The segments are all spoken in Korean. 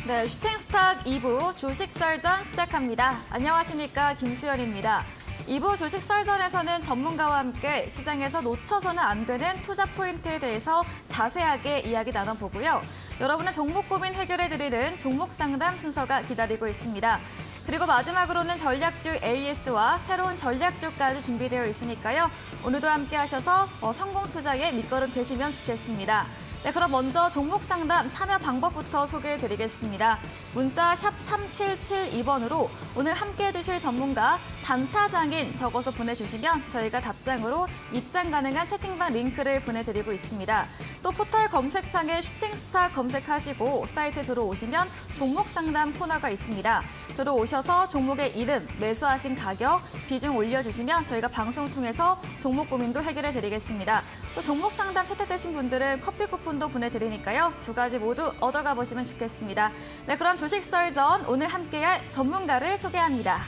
네, 슈팅스탁 2부 주식 썰전 시작합니다. 안녕하십니까, 김수연입니다. 2부 주식 썰전에서는 전문가와 함께 시장에서 놓쳐서는 안 되는 투자 포인트에 대해서 자세하게 이야기 나눠보고요. 여러분의 종목 고민 해결해드리는 종목 상담 순서가 기다리고 있습니다. 그리고 마지막으로는 전략주 AS와 새로운 전략주까지 준비되어 있으니까요. 오늘도 함께 하셔서 성공 투자에 밑거름 되시면 좋겠습니다. 네, 그럼 먼저 종목 상담 참여 방법부터 소개해드리겠습니다. 문자 샵 3772번으로 오늘 함께해 주실 전문가 단타장인 적어서 보내주시면 저희가 답장으로 입장 가능한 채팅방 링크를 보내드리고 있습니다. 또 포털 검색창에 슈팅스타 검색하시고 사이트 들어오시면 종목 상담 코너가 있습니다. 들어오셔서 종목의 이름, 매수하신 가격, 비중 올려주시면 저희가 방송 통해서 종목 고민도 해결해드리겠습니다. 또 종목 상담 채택되신 분들은 커피 쿠폰도 보내드리니까요. 두 가지 모두 얻어가 보시면 좋겠습니다. 네, 그럼 주식 썰전 오늘 함께할 전문가를 소개합니다.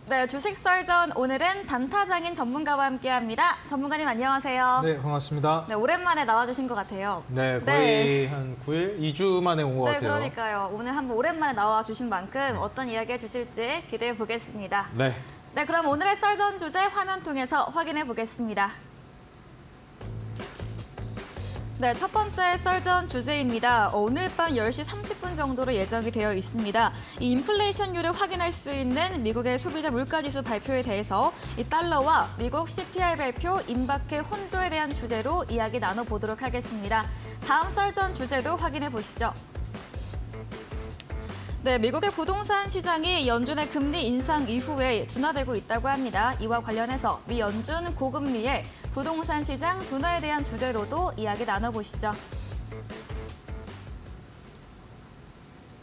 네, 주식 썰전 오늘은 단타장인 전문가와 함께합니다. 전문가님 안녕하세요. 네, 반갑습니다. 네, 오랜만에 나와주신 것 같아요. 네, 거의 한 9일, 2주 만에 온 것 네, 같아요. 그러니까요. 오늘 한번 오랜만에 나와주신 만큼 어떤 이야기 해주실지 기대해 보겠습니다. 네. 네, 그럼 오늘의 썰전 주제 화면 통해서 확인해 보겠습니다. 네, 첫 번째 썰전 주제입니다. 오늘 밤 10시 30분 정도로 예정이 되어 있습니다. 이 인플레이션율을 확인할 수 있는 미국의 소비자 물가지수 발표에 대해서 이 달러와 미국 CPI 발표 임박해 혼조에 대한 주제로 이야기 나눠보도록 하겠습니다. 다음 썰전 주제도 확인해 보시죠. 네, 미국의 부동산 시장이 연준의 금리 인상 이후에 둔화되고 있다고 합니다. 이와 관련해서 미 연준 고금리의 부동산 시장 둔화에 대한 주제로도 이야기 나눠보시죠.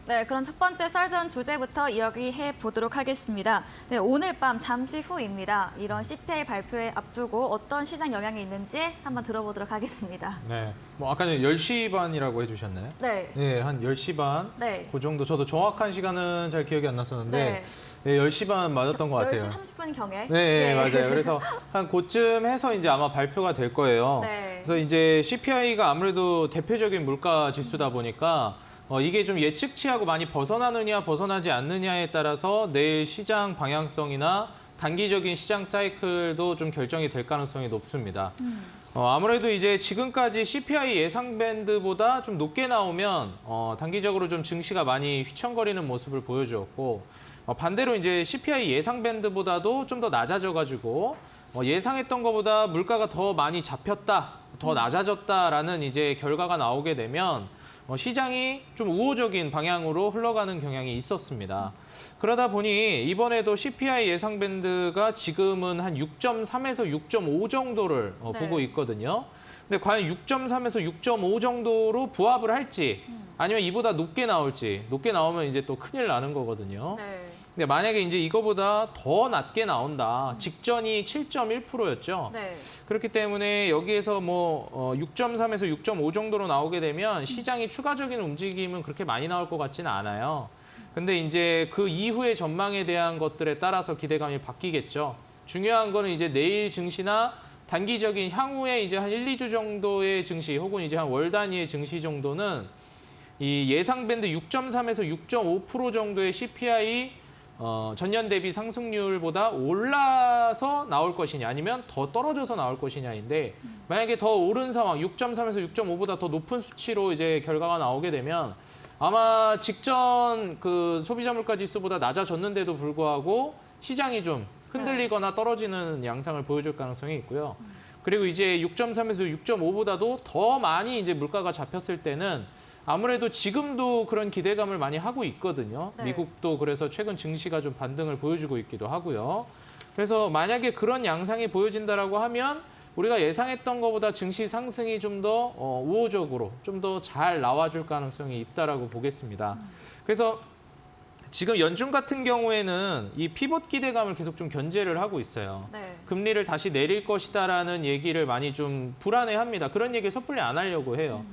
네, 그럼 첫 번째 썰전 주제부터 이야기해 보도록 하겠습니다. 네, 오늘 밤 잠시 후입니다. 이런 CPI 발표에 앞두고 어떤 시장 영향이 있는지 한번 들어보도록 하겠습니다. 네. 뭐 아까는 10시 반이라고 해주셨나요? 네. 네, 한 10시 반. 네. 그 정도. 저도 정확한 시간은 잘 기억이 안 났었는데, 네, 10시 반 맞았던 것 같아요. 10시 30분 경에. 네, 맞아요. 그래서 한 그쯤 해서 이제 아마 발표가 될 거예요. 네. 그래서 이제 CPI가 아무래도 대표적인 물가 지수다 보니까 이게 좀 예측치하고 많이 벗어나느냐 벗어나지 않느냐에 따라서 내일 시장 방향성이나 단기적인 시장 사이클도 좀 결정이 될 가능성이 높습니다. 아무래도 이제 지금까지 CPI 예상 밴드보다 좀 높게 나오면 단기적으로 좀 증시가 많이 휘청거리는 모습을 보여주었고, 반대로 이제 CPI 예상 밴드보다도 좀 더 낮아져가지고 예상했던 것보다 물가가 더 많이 잡혔다, 더 낮아졌다라는 이제 결과가 나오게 되면 시장이 좀 우호적인 방향으로 흘러가는 경향이 있었습니다. 그러다 보니 이번에도 CPI 예상 밴드가 지금은 한 6.3에서 6.5 정도를 네. 보고 있거든요. 근데 과연 6.3에서 6.5 정도로 부합을 할지 아니면 이보다 높게 나올지, 높게 나오면 이제 또 큰일 나는 거거든요. 네. 근데 만약에 이제 이거보다 더 낮게 나온다. 직전이 7.1%였죠. 네. 그렇기 때문에 여기에서 뭐 6.3에서 6.5 정도로 나오게 되면 시장이 추가적인 움직임은 그렇게 많이 나올 것 같지는 않아요. 근데 이제 그 이후의 전망에 대한 것들에 따라서 기대감이 바뀌겠죠. 중요한 거는 이제 내일 증시나 단기적인 향후에 이제 한 1, 2주 정도의 증시 혹은 이제 한 월 단위의 증시 정도는 이 예상 밴드 6.3에서 6.5% 정도의 CPI 전년 대비 상승률보다 올라서 나올 것이냐 아니면 더 떨어져서 나올 것이냐인데, 만약에 더 오른 상황 6.3에서 6.5보다 더 높은 수치로 이제 결과가 나오게 되면 아마 직전 그 소비자 물가 지수보다 낮아졌는데도 불구하고 시장이 좀 흔들리거나 떨어지는 양상을 보여줄 가능성이 있고요. 그리고 이제 6.3에서 6.5보다도 더 많이 이제 물가가 잡혔을 때는 아무래도 지금도 그런 기대감을 많이 하고 있거든요. 네. 미국도 그래서 최근 증시가 좀 반등을 보여주고 있기도 하고요. 그래서 만약에 그런 양상이 보여진다라고 하면 우리가 예상했던 것보다 증시 상승이 좀 더 우호적으로 좀 더 잘 나와줄 가능성이 있다라고 보겠습니다. 그래서 지금 연준 같은 경우에는 이 피봇 기대감을 계속 좀 견제를 하고 있어요. 네. 금리를 다시 내릴 것이다라는 얘기를 많이 좀 불안해합니다. 그런 얘기 섣불리 안 하려고 해요.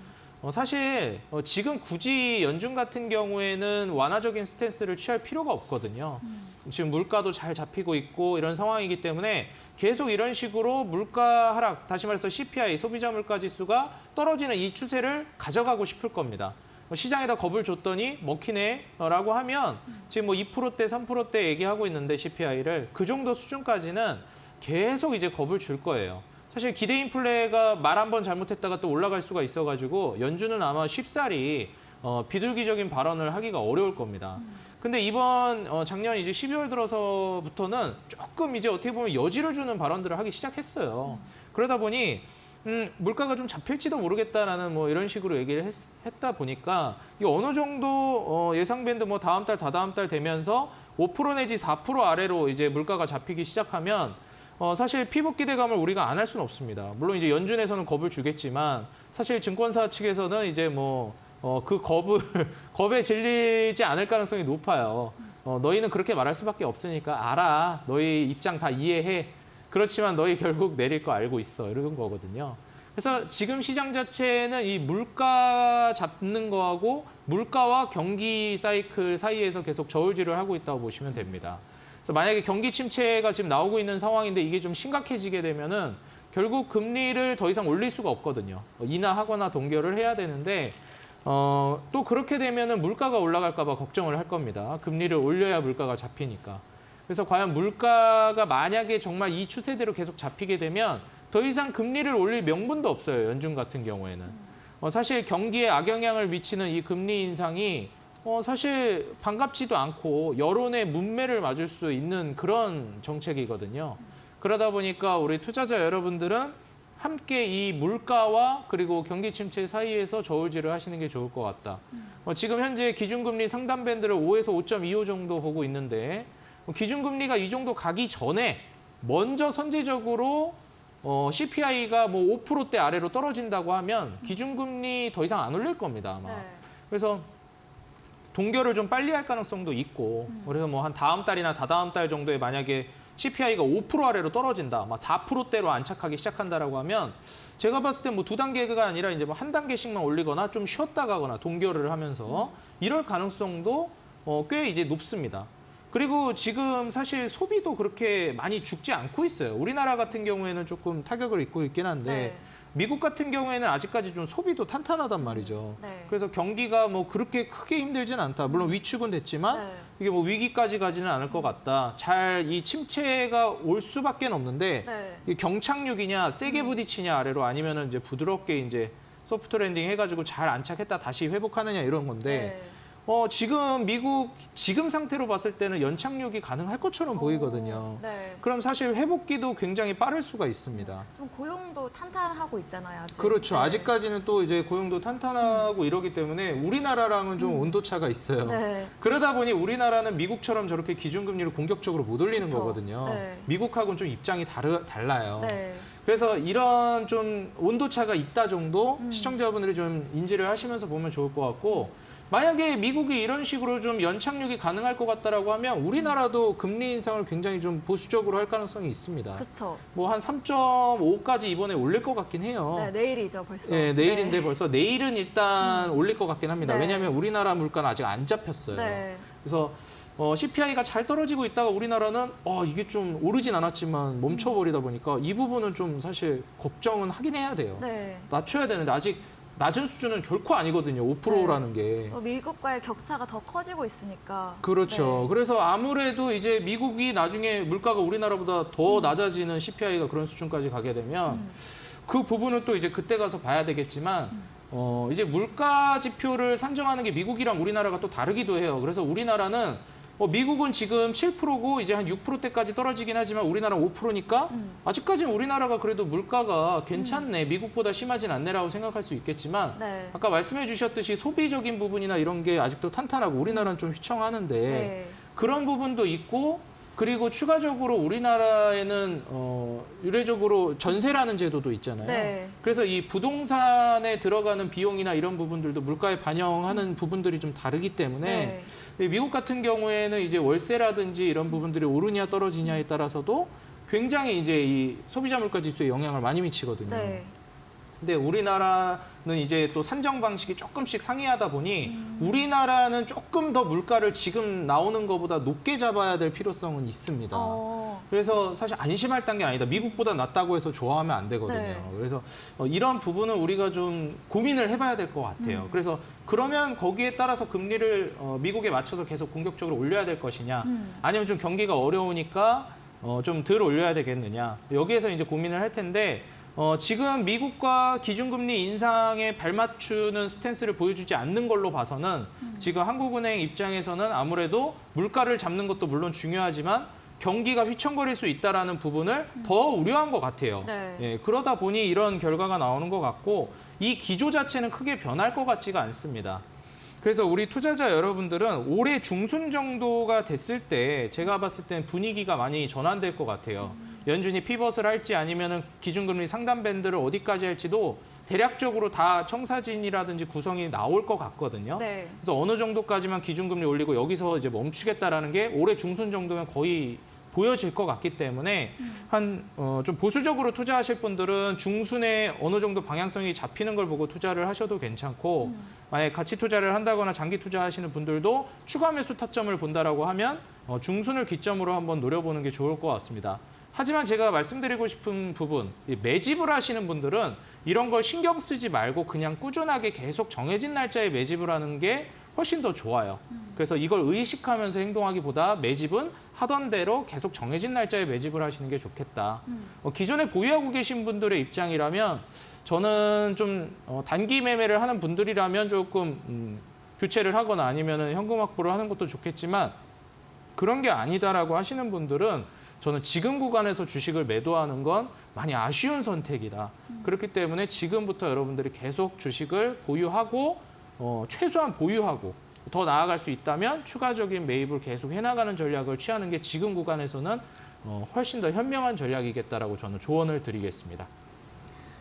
사실 지금 굳이 연준 같은 경우에는 완화적인 스탠스를 취할 필요가 없거든요. 지금 물가도 잘 잡히고 있고 이런 상황이기 때문에 계속 이런 식으로 물가 하락, 다시 말해서 CPI, 소비자 물가 지수가 떨어지는 이 추세를 가져가고 싶을 겁니다. 시장에다 겁을 줬더니 먹히네라고 하면 지금 뭐 2%대, 3%대 얘기하고 있는데 CPI를 그 정도 수준까지는 계속 이제 겁을 줄 거예요. 사실 기대 인플레가 말 한 번 잘못했다가 또 올라갈 수가 있어가지고 연준은 아마 쉽사리 비둘기적인 발언을 하기가 어려울 겁니다. 근데 이번 작년 이제 12월 들어서부터는 조금 이제 어떻게 보면 여지를 주는 발언들을 하기 시작했어요. 그러다 보니 물가가 좀 잡힐지도 모르겠다라는 뭐 이런 식으로 얘기를 했다 보니까 이 어느 정도 예상 밴드 뭐 다음 달, 다다음 달 되면서 5% 내지 4% 아래로 이제 물가가 잡히기 시작하면 사실 피복 기대감을 우리가 안 할 수는 없습니다. 물론 이제 연준에서는 겁을 주겠지만 사실 증권사 측에서는 이제 뭐 그 겁에 질리지 않을 가능성이 높아요. 너희는 그렇게 말할 수밖에 없으니까 알아. 너희 입장 다 이해해. 그렇지만 너희 결국 내릴 거 알고 있어. 이런 거거든요. 그래서 지금 시장 자체는 이 물가 잡는 거하고 물가와 경기 사이클 사이에서 계속 저울질을 하고 있다고 보시면 됩니다. 그래서 만약에 경기 침체가 지금 나오고 있는 상황인데 이게 좀 심각해지게 되면은 결국 금리를 더 이상 올릴 수가 없거든요. 인하하거나 동결을 해야 되는데 또 그렇게 되면은 물가가 올라갈까 봐 걱정을 할 겁니다. 금리를 올려야 물가가 잡히니까. 그래서 과연 물가가 만약에 정말 이 추세대로 계속 잡히게 되면 더 이상 금리를 올릴 명분도 없어요. 연준 같은 경우에는. 사실 경기에 악영향을 미치는 이 금리 인상이 사실 반갑지도 않고 여론의 문매를 맞을 수 있는 그런 정책이거든요. 그러다 보니까 우리 투자자 여러분들은 함께 이 물가와 그리고 경기 침체 사이에서 저울질을 하시는 게 좋을 것 같다. 지금 현재 기준금리 상단 밴드를 5에서 5.25 정도 보고 있는데 기준금리가 이 정도 가기 전에 먼저 선제적으로 CPI가 뭐 5%대 아래로 떨어진다고 하면 기준금리 더 이상 안 올릴 겁니다, 아마. 네. 그래서 동결을 좀 빨리 할 가능성도 있고 그래서 뭐 한 다음 달이나 다다음 달 정도에 만약에 CPI가 5% 아래로 떨어진다, 막 4%대로 안착하기 시작한다라고 하면 제가 봤을 때 뭐 2단계가 아니라 이제 뭐 한 단계씩만 올리거나 좀 쉬었다 가거나 동결을 하면서 이럴 가능성도 꽤 이제 높습니다. 그리고 지금 사실 소비도 그렇게 많이 죽지 않고 있어요. 우리나라 같은 경우에는 조금 타격을 입고 있긴 한데 네. 미국 같은 경우에는 아직까지 좀 소비도 탄탄하단 말이죠. 네. 그래서 경기가 뭐 그렇게 크게 힘들진 않다. 물론 위축은 됐지만 네. 이게 뭐 위기까지 가지는 않을 것 같다. 잘 이 침체가 올 수밖에 없는데 네. 이게 경착륙이냐 세게 부딪히냐 아래로 아니면은 이제 부드럽게 이제 소프트 랜딩 해가지고 잘 안착했다 다시 회복하느냐 이런 건데 네. 지금 미국 지금 상태로 봤을 때는 연착륙이 가능할 것처럼 보이거든요. 네. 그럼 사실 회복기도 굉장히 빠를 수가 있습니다. 좀 고용도 탄탄하고 있잖아요, 아직. 그렇죠. 네. 아직까지는 또 이제 고용도 탄탄하고 이러기 때문에 우리나라랑은 좀 온도차가 있어요. 네. 그러다 보니 우리나라는 미국처럼 저렇게 기준금리를 공격적으로 못 올리는 그쵸. 거거든요. 네. 미국하고는 좀 입장이 달라요. 네. 그래서 이런 좀 온도차가 있다 정도 시청자분들이 좀 인지를 하시면서 보면 좋을 것 같고 만약에 미국이 이런 식으로 좀 연착륙이 가능할 것 같다라고 하면 우리나라도 금리 인상을 굉장히 좀 보수적으로 할 가능성이 있습니다. 그렇죠. 뭐 한 3.5까지 이번에 올릴 것 같긴 해요. 네, 내일이죠, 벌써. 네, 내일인데 네. 벌써 내일은 일단 올릴 것 같긴 합니다. 네. 왜냐하면 우리나라 물가는 아직 안 잡혔어요. 네. 그래서 CPI가 잘 떨어지고 있다가 우리나라는 이게 좀 오르진 않았지만 멈춰버리다 보니까 이 부분은 좀 사실 걱정은 하긴 해야 돼요. 네. 낮춰야 되는데 아직 낮은 수준은 결코 아니거든요. 5%라는 게. 또 미국과의 격차가 더 커지고 있으니까. 그렇죠. 네. 그래서 아무래도 이제 미국이 나중에 물가가 우리나라보다 더 낮아지는 CPI가 그런 수준까지 가게 되면 그 부분은 또 이제 그때 가서 봐야 되겠지만 이제 물가 지표를 산정하는 게 미국이랑 우리나라가 또 다르기도 해요. 그래서 우리나라는 미국은 지금 7%고 이제 한 6%대까지 떨어지긴 하지만 우리나라는 5%니까 아직까지는 우리나라가 그래도 물가가 괜찮네. 미국보다 심하진 않네라고 생각할 수 있겠지만 네. 아까 말씀해 주셨듯이 소비적인 부분이나 이런 게 아직도 탄탄하고 우리나라는 좀 휘청하는데 네. 그런 부분도 있고 그리고 추가적으로 우리나라에는 유례적으로 전세라는 제도도 있잖아요. 네. 그래서 이 부동산에 들어가는 비용이나 이런 부분들도 물가에 반영하는 부분들이 좀 다르기 때문에 미국 같은 경우에는 이제 월세라든지 이런 부분들이 오르냐 떨어지냐에 따라서도 굉장히 이제 이 소비자 물가 지수에 영향을 많이 미치거든요. 네. 근데 우리나라는 이제 또 산정 방식이 조금씩 상이하다 보니 우리나라는 조금 더 물가를 지금 나오는 것보다 높게 잡아야 될 필요성은 있습니다. 그래서 사실 안심할 단계는 아니다. 미국보다 낫다고 해서 좋아하면 안 되거든요. 네. 그래서 이런 부분은 우리가 좀 고민을 해봐야 될 것 같아요. 그래서 그러면 거기에 따라서 금리를 미국에 맞춰서 계속 공격적으로 올려야 될 것이냐, 아니면 좀 경기가 어려우니까 좀 덜 올려야 되겠느냐. 여기에서 이제 고민을 할 텐데 지금 미국과 기준금리 인상에 발맞추는 스탠스를 보여주지 않는 걸로 봐서는 지금 한국은행 입장에서는 아무래도 물가를 잡는 것도 물론 중요하지만 경기가 휘청거릴 수 있다는 부분을 더 우려한 것 같아요. 네. 예, 그러다 보니 이런 결과가 나오는 것 같고 이 기조 자체는 크게 변할 것 같지가 않습니다. 그래서 우리 투자자 여러분들은 올해 중순 정도가 됐을 때 제가 봤을 때는 분위기가 많이 전환될 것 같아요. 연준이 피벗을 할지 아니면은 기준금리 상단 밴드를 어디까지 할지도 대략적으로 다 청사진이라든지 구성이 나올 것 같거든요. 네. 그래서 어느 정도까지만 기준금리 올리고 여기서 이제 멈추겠다라는 게 올해 중순 정도면 거의 보여질 것 같기 때문에 좀 보수적으로 투자하실 분들은 중순에 어느 정도 방향성이 잡히는 걸 보고 투자를 하셔도 괜찮고 만약에 가치 투자를 한다거나 장기 투자하시는 분들도 추가 매수 타점을 본다라고 하면 중순을 기점으로 한번 노려보는 게 좋을 것 같습니다. 하지만 제가 말씀드리고 싶은 부분, 매집을 하시는 분들은 이런 걸 신경 쓰지 말고 그냥 꾸준하게 계속 정해진 날짜에 매집을 하는 게 훨씬 더 좋아요. 그래서 이걸 의식하면서 행동하기보다 매집은 하던 대로 계속 정해진 날짜에 매집을 하시는 게 좋겠다. 기존에 보유하고 계신 분들의 입장이라면 저는 좀 단기 매매를 하는 분들이라면 조금 교체를 하거나 아니면 현금 확보를 하는 것도 좋겠지만 그런 게 아니다라고 하시는 분들은 저는 지금 구간에서 주식을 매도하는 건 많이 아쉬운 선택이다. 그렇기 때문에 지금부터 여러분들이 계속 주식을 보유하고 최소한 보유하고 더 나아갈 수 있다면 추가적인 매입을 계속 해나가는 전략을 취하는 게 지금 구간에서는 훨씬 더 현명한 전략이겠다라고 저는 조언을 드리겠습니다.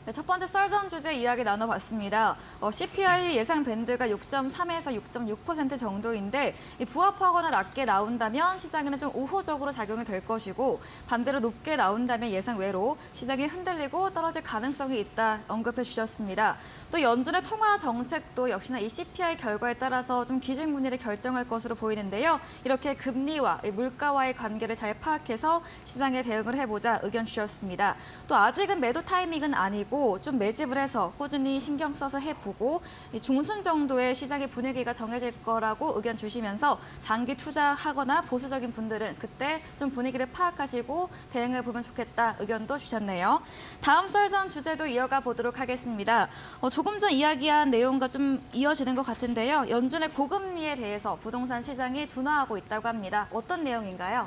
네, 첫 번째 썰전 주제 이야기 나눠봤습니다. CPI 예상 밴드가 6.3에서 6.6% 정도인데 부합하거나 낮게 나온다면 시장에는 좀 우호적으로 작용이 될 것이고 반대로 높게 나온다면 예상 외로 시장이 흔들리고 떨어질 가능성이 있다 언급해 주셨습니다. 또 연준의 통화 정책도 역시나 이 CPI 결과에 따라서 좀 기준금리를 결정할 것으로 보이는데요. 이렇게 금리와 물가와의 관계를 잘 파악해서 시장에 대응을 해보자 의견 주셨습니다. 또 아직은 매도 타이밍은 아니고 좀 매집을 해서 꾸준히 신경 써서 해보고 중순 정도의 시장의 분위기가 정해질 거라고 의견 주시면서 장기 투자하거나 보수적인 분들은 그때 좀 분위기를 파악하시고 대응해 보면 좋겠다 의견도 주셨네요. 다음 썰전 주제도 이어가 보도록 하겠습니다. 조금 전 이야기한 내용과 좀 이어지는 것 같은데요. 연준의 고금리에 대해서 부동산 시장이 둔화하고 있다고 합니다. 어떤 내용인가요?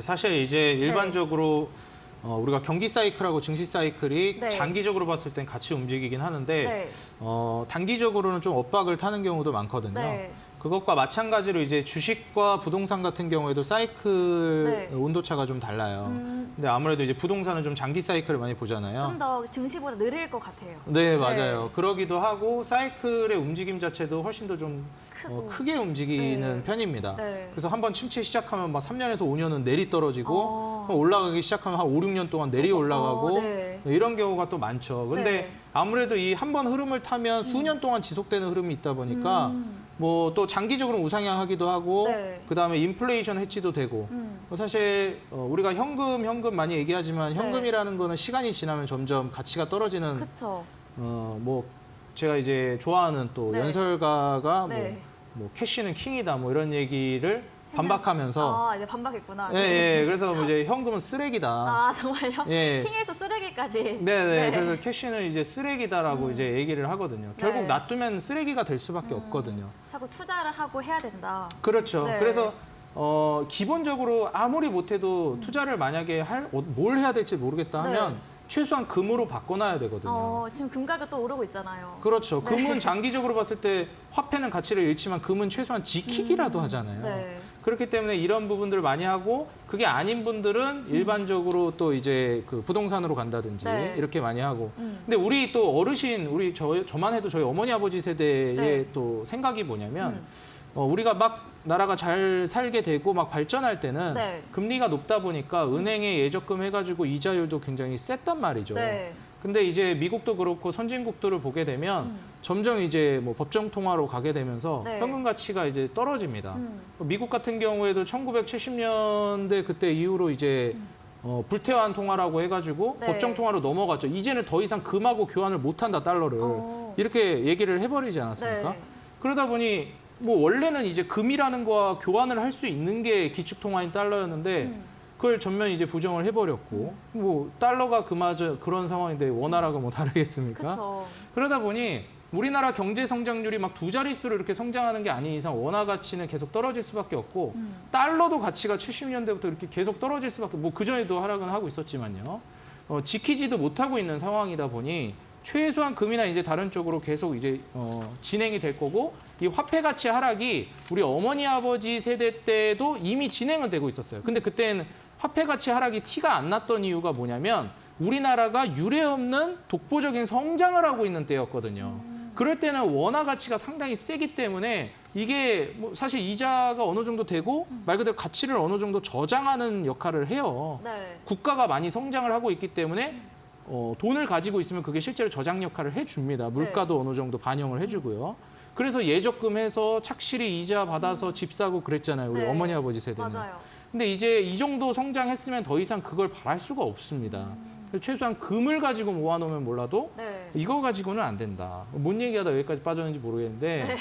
사실 이제 일반적으로 우리가 경기 사이클하고 증시 사이클이 네. 장기적으로 봤을 땐 같이 움직이긴 하는데 네. 단기적으로는 좀 엇박을 타는 경우도 많거든요. 네. 그것과 마찬가지로 이제 주식과 부동산 같은 경우에도 사이클 네. 온도차가 좀 달라요. 근데 아무래도 이제 부동산은 좀 장기 사이클을 많이 보잖아요. 좀 더 증시보다 느릴 것 같아요. 네, 맞아요. 그러기도 하고 사이클의 움직임 자체도 훨씬 더 좀 크고. 크게 움직이는 네. 편입니다. 네. 그래서 한번 침체 시작하면 막 3년에서 5년은 내리 떨어지고 올라가기 시작하면 한 5, 6년 동안 내리 올라가고 네. 이런 경우가 또 많죠. 근데 네. 아무래도 이 한 번 흐름을 타면 수년 동안 지속되는 흐름이 있다 보니까 뭐 또 장기적으로 우상향하기도 하고 네. 그다음에 인플레이션 해지도 되고 사실 우리가 현금 많이 얘기하지만 현금이라는 거는 시간이 지나면 점점 가치가 떨어지는 그렇죠. 뭐 제가 이제 좋아하는 또 네. 연설가가 네. 뭐 캐시는 킹이다 뭐 이런 얘기를 반박하면서 이제 반박했구나. 예, 그래서 뭐 이제 현금은 쓰레기다. 정말요? 예. 킹에서 쓰레기까지. 네네. 그래서 캐시는 이제 쓰레기다라고 이제 얘기를 하거든요. 결국 네. 놔두면 쓰레기가 될 수밖에 없거든요. 자꾸 투자를 하고 해야 된다. 그렇죠. 네. 그래서 기본적으로 아무리 못해도 투자를 만약에 뭘 해야 될지 모르겠다 하면 네. 최소한 금으로 바꿔놔야 되거든요. 지금 금 가격 또 오르고 있잖아요. 그렇죠. 네. 금은 장기적으로 봤을 때 화폐는 가치를 잃지만 금은 최소한 지키기라도 하잖아요. 네. 그렇기 때문에 이런 부분들을 많이 하고 그게 아닌 분들은 일반적으로 또 이제 그 부동산으로 간다든지 네. 이렇게 많이 하고. 근데 우리 또 어르신, 저만 해도 저희 어머니 아버지 세대의 네. 또 생각이 뭐냐면 우리가 막 나라가 잘 살게 되고 막 발전할 때는 네. 금리가 높다 보니까 은행에 예적금 해가지고 이자율도 굉장히 셌단 말이죠. 네. 근데 이제 미국도 그렇고 선진국들을 보게 되면 점점 이제 뭐 법정 통화로 가게 되면서 네. 현금 가치가 이제 떨어집니다. 미국 같은 경우에도 1970년대 그때 이후로 이제 불태환 통화라고 해가지고 네. 법정 통화로 넘어갔죠. 이제는 더 이상 금하고 교환을 못한다, 달러를. 이렇게 얘기를 해버리지 않았습니까? 네. 그러다 보니 뭐 원래는 이제 금이라는 거와 교환을 할 수 있는 게 기축통화인 달러였는데 그걸 전면 이제 부정을 해버렸고 뭐 달러가 그마저 그런 상황인데 원화라고 뭐 다르겠습니까? 그렇죠. 그러다 보니 우리나라 경제 성장률이 막 두 자릿수로 이렇게 성장하는 게 아닌 이상 원화 가치는 계속 떨어질 수밖에 없고 달러도 가치가 70년대부터 이렇게 계속 떨어질 수밖에 뭐 그전에도 하락은 하고 있었지만요. 지키지도 못하고 있는 상황이다 보니 최소한 금이나 이제 다른 쪽으로 계속 이제 진행이 될 거고 이 화폐 가치 하락이 우리 어머니 아버지 세대 때도 이미 진행은 되고 있었어요. 근데 그때는 화폐 가치 하락이 티가 안 났던 이유가 뭐냐면 우리나라가 유례없는 독보적인 성장을 하고 있는 때였거든요. 그럴 때는 원화 가치가 상당히 세기 때문에 이게 뭐 사실 이자가 어느 정도 되고 말 그대로 가치를 어느 정도 저장하는 역할을 해요. 네. 국가가 많이 성장을 하고 있기 때문에 돈을 가지고 있으면 그게 실제로 저장 역할을 해줍니다. 물가도 어느 정도 반영을 해주고요. 그래서 예적금해서 착실히 이자 받아서 집 사고 그랬잖아요. 우리 네. 어머니 아버지 세대는. 맞아요. 근데 이제 이 정도 성장했으면 더 이상 그걸 바랄 수가 없습니다. 최소한 금을 가지고 모아놓으면 몰라도 네. 이거 가지고는 안 된다. 뭔 얘기하다 여기까지 빠졌는지 모르겠는데.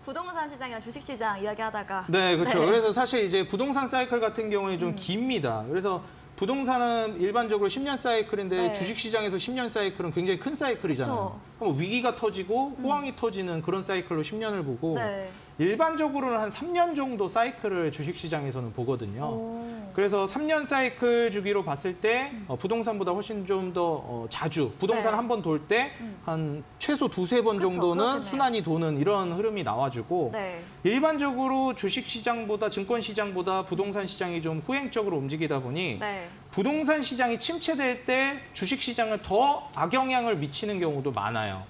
부동산 시장이나 주식 시장 이야기하다가 네, 그렇죠. 네. 그래서 사실 이제 부동산 사이클 같은 경우에 좀 깁니다. 그래서 부동산은 일반적으로 10년 사이클인데 네. 주식시장에서 10년 사이클은 굉장히 큰 사이클이잖아요. 그쵸. 그럼 위기가 터지고 호황이 터지는 그런 사이클로 10년을 보고 네. 일반적으로는 한 3년 정도 사이클을 주식시장에서는 보거든요. 오. 그래서 3년 사이클 주기로 봤을 때 부동산보다 훨씬 좀 더 자주 부동산 네. 한 번 돌 때 한 최소 두세 번 그쵸, 정도는 그렇겠네요. 순환이 도는 이런 흐름이 나와주고 네. 일반적으로 주식시장보다 증권시장보다 부동산 시장이 좀 후행적으로 움직이다 보니 네. 부동산 시장이 침체될 때 주식시장을 더 악영향을 미치는 경우도 많아요.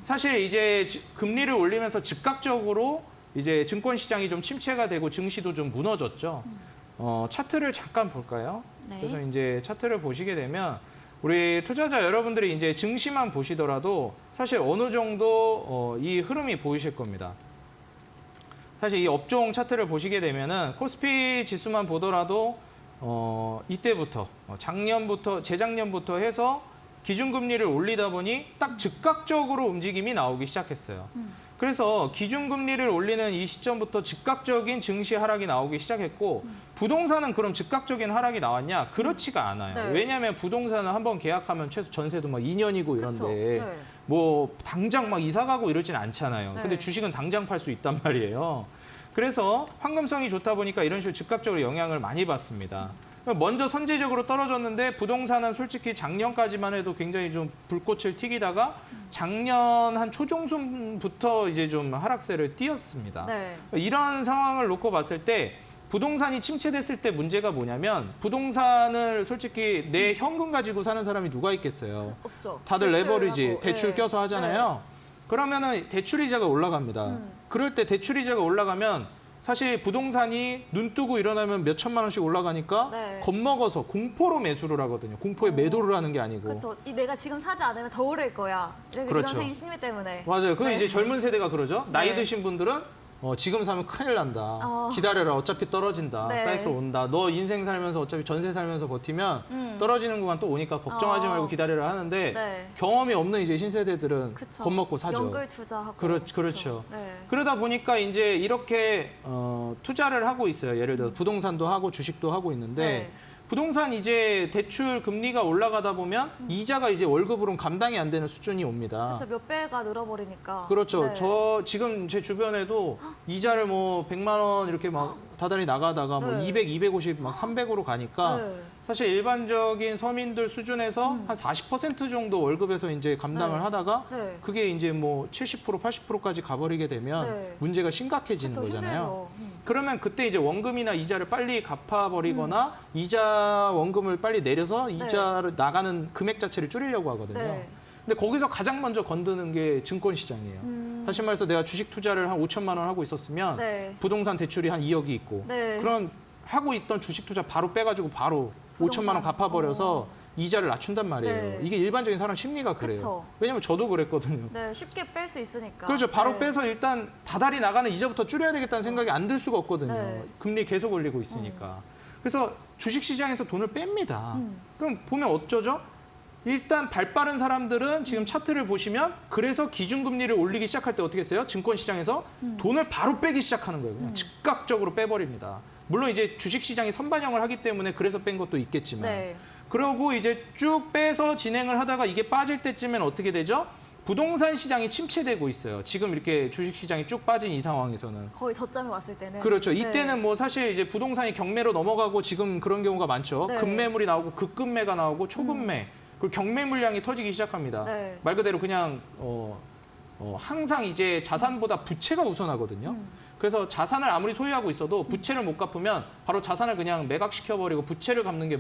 사실 이제 금리를 올리면서 즉각적으로 이제 증권시장이 좀 침체가 되고 증시도 좀 무너졌죠. 차트를 잠깐 볼까요? 네. 그래서 이제 차트를 보시게 되면 우리 투자자 여러분들이 이제 증시만 보시더라도 사실 어느 정도 이 흐름이 보이실 겁니다. 사실 이 업종 차트를 보시게 되면은 코스피 지수만 보더라도 이때부터 작년부터 재작년부터 해서 기준금리를 올리다 보니 딱 즉각적으로 움직임이 나오기 시작했어요. 그래서 기준금리를 올리는 이 시점부터 즉각적인 증시 하락이 나오기 시작했고 부동산은 그럼 즉각적인 하락이 나왔냐? 그렇지가 않아요. 네. 왜냐하면 부동산은 한번 계약하면 최소 전세도 막 2년이고 그쵸. 이런데 네. 뭐 당장 막 이사 가고 이러진 않잖아요. 네. 근데 주식은 당장 팔 수 있단 말이에요. 그래서 황금성이 좋다 보니까 이런 식으로 즉각적으로 영향을 많이 받습니다. 먼저 선제적으로 떨어졌는데 부동산은 솔직히 작년까지만 해도 굉장히 좀 불꽃을 튀기다가 작년 한 초중순부터 이제 좀 하락세를 띄었습니다. 네. 이런 상황을 놓고 봤을 때 부동산이 침체됐을 때 문제가 뭐냐면 부동산을 솔직히 내 현금 가지고 사는 사람이 누가 있겠어요. 없죠. 다들 레버리지, 대출하고, 대출 네. 껴서 하잖아요. 그러면은 대출이자가 올라갑니다. 그럴 때 대출이자가 올라가면 사실 부동산이 눈 뜨고 일어나면 몇 천만 원씩 올라가니까 네. 겁먹어서 공포로 매수를 하거든요. 공포에 매도를 하는 게 아니고. 그렇죠. 내가 지금 사지 않으면 더 오를 거야. 그렇죠. 이런 생긴 심리 때문에. 맞아요. 그 네. 이제 젊은 세대가 그러죠. 나이 네. 드신 분들은 지금 사면 큰일 난다. 기다려라. 어차피 떨어진다. 네. 사이클 온다. 너 인생 살면서 어차피 전세 살면서 버티면 떨어지는 구간 또 오니까 걱정하지 말고 기다려라 하는데 네. 경험이 없는 이제 신세대들은 그쵸. 겁먹고 사죠. 연글 투자하고. 그렇죠. 네. 그러다 보니까 이제 이렇게 투자를 하고 있어요. 예를 들어 부동산도 하고 주식도 하고 있는데 네. 부동산 이제 대출 금리가 올라가다 보면 이자가 이제 월급으로는 감당이 안 되는 수준이 옵니다. 그렇죠. 몇 배가 늘어버리니까. 그렇죠. 네. 저 지금 제 주변에도 이자를 뭐 100만 원 이렇게 막 다달이 나가다가 뭐 네. 200, 250, 막 300으로 가니까 네. 사실 일반적인 서민들 수준에서 한 40% 정도 월급에서 이제 감당을 네. 하다가 네. 그게 이제 뭐 70%, 80%까지 가버리게 되면 네. 문제가 심각해지는 그렇죠. 거잖아요. 힘들죠. 그러면 그때 이제 원금이나 이자를 빨리 갚아버리거나 이자 원금을 빨리 내려서 이자를 나가는 금액 자체를 줄이려고 하거든요. 네. 근데 거기서 가장 먼저 건드는 게 증권시장이에요. 다시 말해서 내가 주식 투자를 한 5천만 원 하고 있었으면 네. 부동산 대출이 한 2억이 있고 네. 그런 하고 있던 주식 투자 바로 빼가지고 바로 부동산. 5천만 원 갚아버려서 이자를 낮춘단 말이에요. 네. 이게 일반적인 사람 심리가 그래요. 그쵸. 왜냐면 저도 그랬거든요. 네, 쉽게 뺄 수 있으니까. 그렇죠. 바로 네. 빼서 일단 다달이 나가는 이자부터 줄여야 되겠다는 생각이 안 들 수가 없거든요. 네. 금리 계속 올리고 있으니까. 그래서 주식시장에서 돈을 뺍니다. 그럼 보면 어쩌죠? 일단 발 빠른 사람들은 지금 차트를 보시면 그래서 기준금리를 올리기 시작할 때 어떻게 했어요? 증권시장에서 돈을 바로 빼기 시작하는 거예요. 그냥 즉각적으로 빼버립니다. 물론 이제 주식시장이 선반영을 하기 때문에 그래서 뺀 것도 있겠지만. 네. 그러고 이제 쭉 빼서 진행을 하다가 이게 빠질 때쯤엔 어떻게 되죠? 부동산 시장이 침체되고 있어요. 지금 이렇게 주식시장이 쭉 빠진 이 상황에서는. 거의 저점에 왔을 때는. 그렇죠. 네. 이때는 뭐 사실 이제 부동산이 경매로 넘어가고 지금 그런 경우가 많죠. 네. 급매물이 나오고 극급매가 나오고 초급매. 그리고 경매 물량이 터지기 시작합니다. 네. 말 그대로 그냥 항상 이제 자산보다 부채가 우선하거든요. 그래서 자산을 아무리 소유하고 있어도 부채를 못 갚으면 바로 자산을 그냥 매각시켜버리고 부채를 갚는 게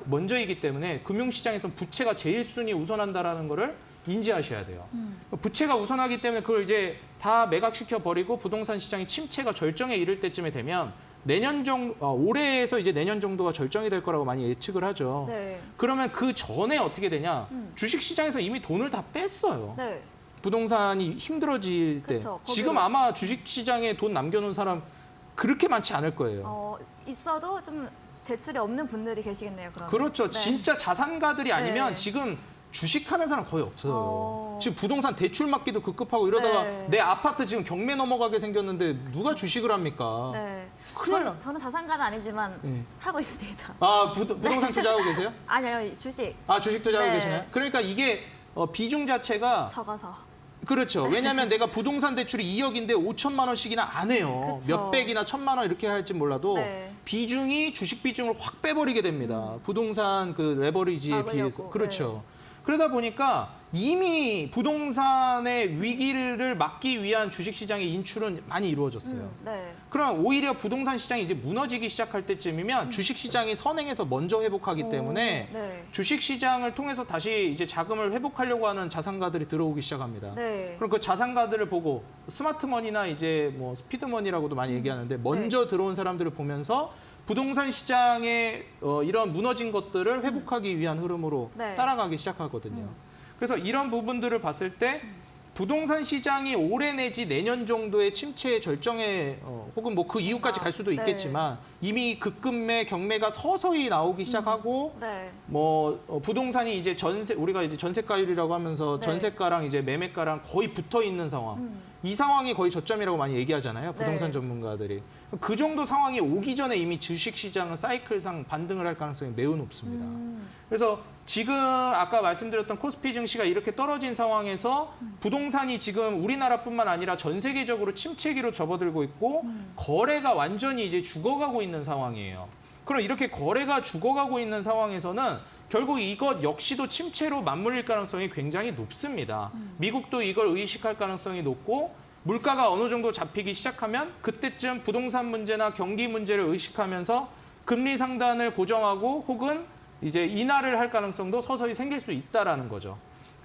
먼저이기 때문에 금융시장에서는 부채가 제일 순위 우선한다라는 거를 인지하셔야 돼요. 부채가 우선하기 때문에 그걸 이제 다 매각시켜버리고 부동산 시장이 침체가 절정에 이를 때쯤에 되면 올해에서 이제 내년 정도가 절정이 될 거라고 많이 예측을 하죠. 네. 그러면 그 전에 어떻게 되냐? 주식시장에서 이미 돈을 다 뺐어요. 네. 부동산이 힘들어질 때. 그쵸, 지금 거기로. 아마 주식시장에 돈 남겨놓은 사람 그렇게 많지 않을 거예요. 있어도 좀 대출이 없는 분들이 계시겠네요. 그러면. 그렇죠. 네. 진짜 자산가들이 아니면 네. 지금 주식하는 사람 거의 없어요. 어. 지금 부동산 대출 받기도 급급하고 이러다가 네. 내 아파트 지금 경매 넘어가게 생겼는데 누가 주식을 합니까? 네. 큰일 나. 저는 자산가는 아니지만 네. 하고 있습니다. 아, 부동산 투자하고 계세요? 아니요, 주식 아, 주식 투자하고 네. 계시나요? 그러니까 이게 비중 자체가 적어서. 그렇죠. 왜냐하면 내가 부동산 대출이 2억인데 5천만 원씩이나 안 해요. 그쵸. 몇백이나 1,000만 원 이렇게 할지 몰라도 네. 비중이 주식 비중을 확 빼버리게 됩니다. 부동산 그 레버리지에 막으려고. 비해서. 그렇죠. 그러다 보니까 이미 부동산의 위기를 막기 위한 주식시장의 인출은 많이 이루어졌어요. 네. 그럼 오히려 부동산 시장이 이제 무너지기 시작할 때쯤이면 주식시장이 선행해서 먼저 회복하기 때문에 네. 주식시장을 통해서 다시 이제 자금을 회복하려고 하는 자산가들이 들어오기 시작합니다. 네. 그럼 그 자산가들을 보고 스마트머니나 이제 뭐 스피드머니라고도 많이 얘기하는데 먼저 들어온 사람들을 보면서 부동산 시장의 이런 무너진 것들을 회복하기 위한 흐름으로 네. 따라가기 시작하거든요. 그래서 이런 부분들을 봤을 때 부동산 시장이 올해 내지 내년 정도의 침체의 절정에 혹은 뭐 그 이후까지 갈 수도 네. 있겠지만 이미 급급매, 경매가 서서히 나오기 시작하고 네. 부동산이 이제 우리가 이제 전세가율이라고 하면서 네. 전세가랑 이제 매매가랑 거의 붙어 있는 상황. 이 상황이 거의 저점이라고 많이 얘기하잖아요. 부동산 네. 전문가들이. 그 정도 상황이 오기 전에 이미 주식 시장은 사이클상 반등을 할 가능성이 매우 높습니다. 그래서 지금 아까 말씀드렸던 코스피 증시가 이렇게 떨어진 상황에서 부동산이 지금 우리나라뿐만 아니라 전 세계적으로 침체기로 접어들고 있고 거래가 완전히 이제 죽어가고 있는 상황이에요. 그럼 이렇게 거래가 죽어가고 있는 상황에서는 결국 이것 역시도 침체로 맞물릴 가능성이 굉장히 높습니다. 미국도 이걸 의식할 가능성이 높고 물가가 어느 정도 잡히기 시작하면 그때쯤 부동산 문제나 경기 문제를 의식하면서 금리 상단을 고정하고 혹은 이제 인하를 할 가능성도 서서히 생길 수 있다라는 거죠.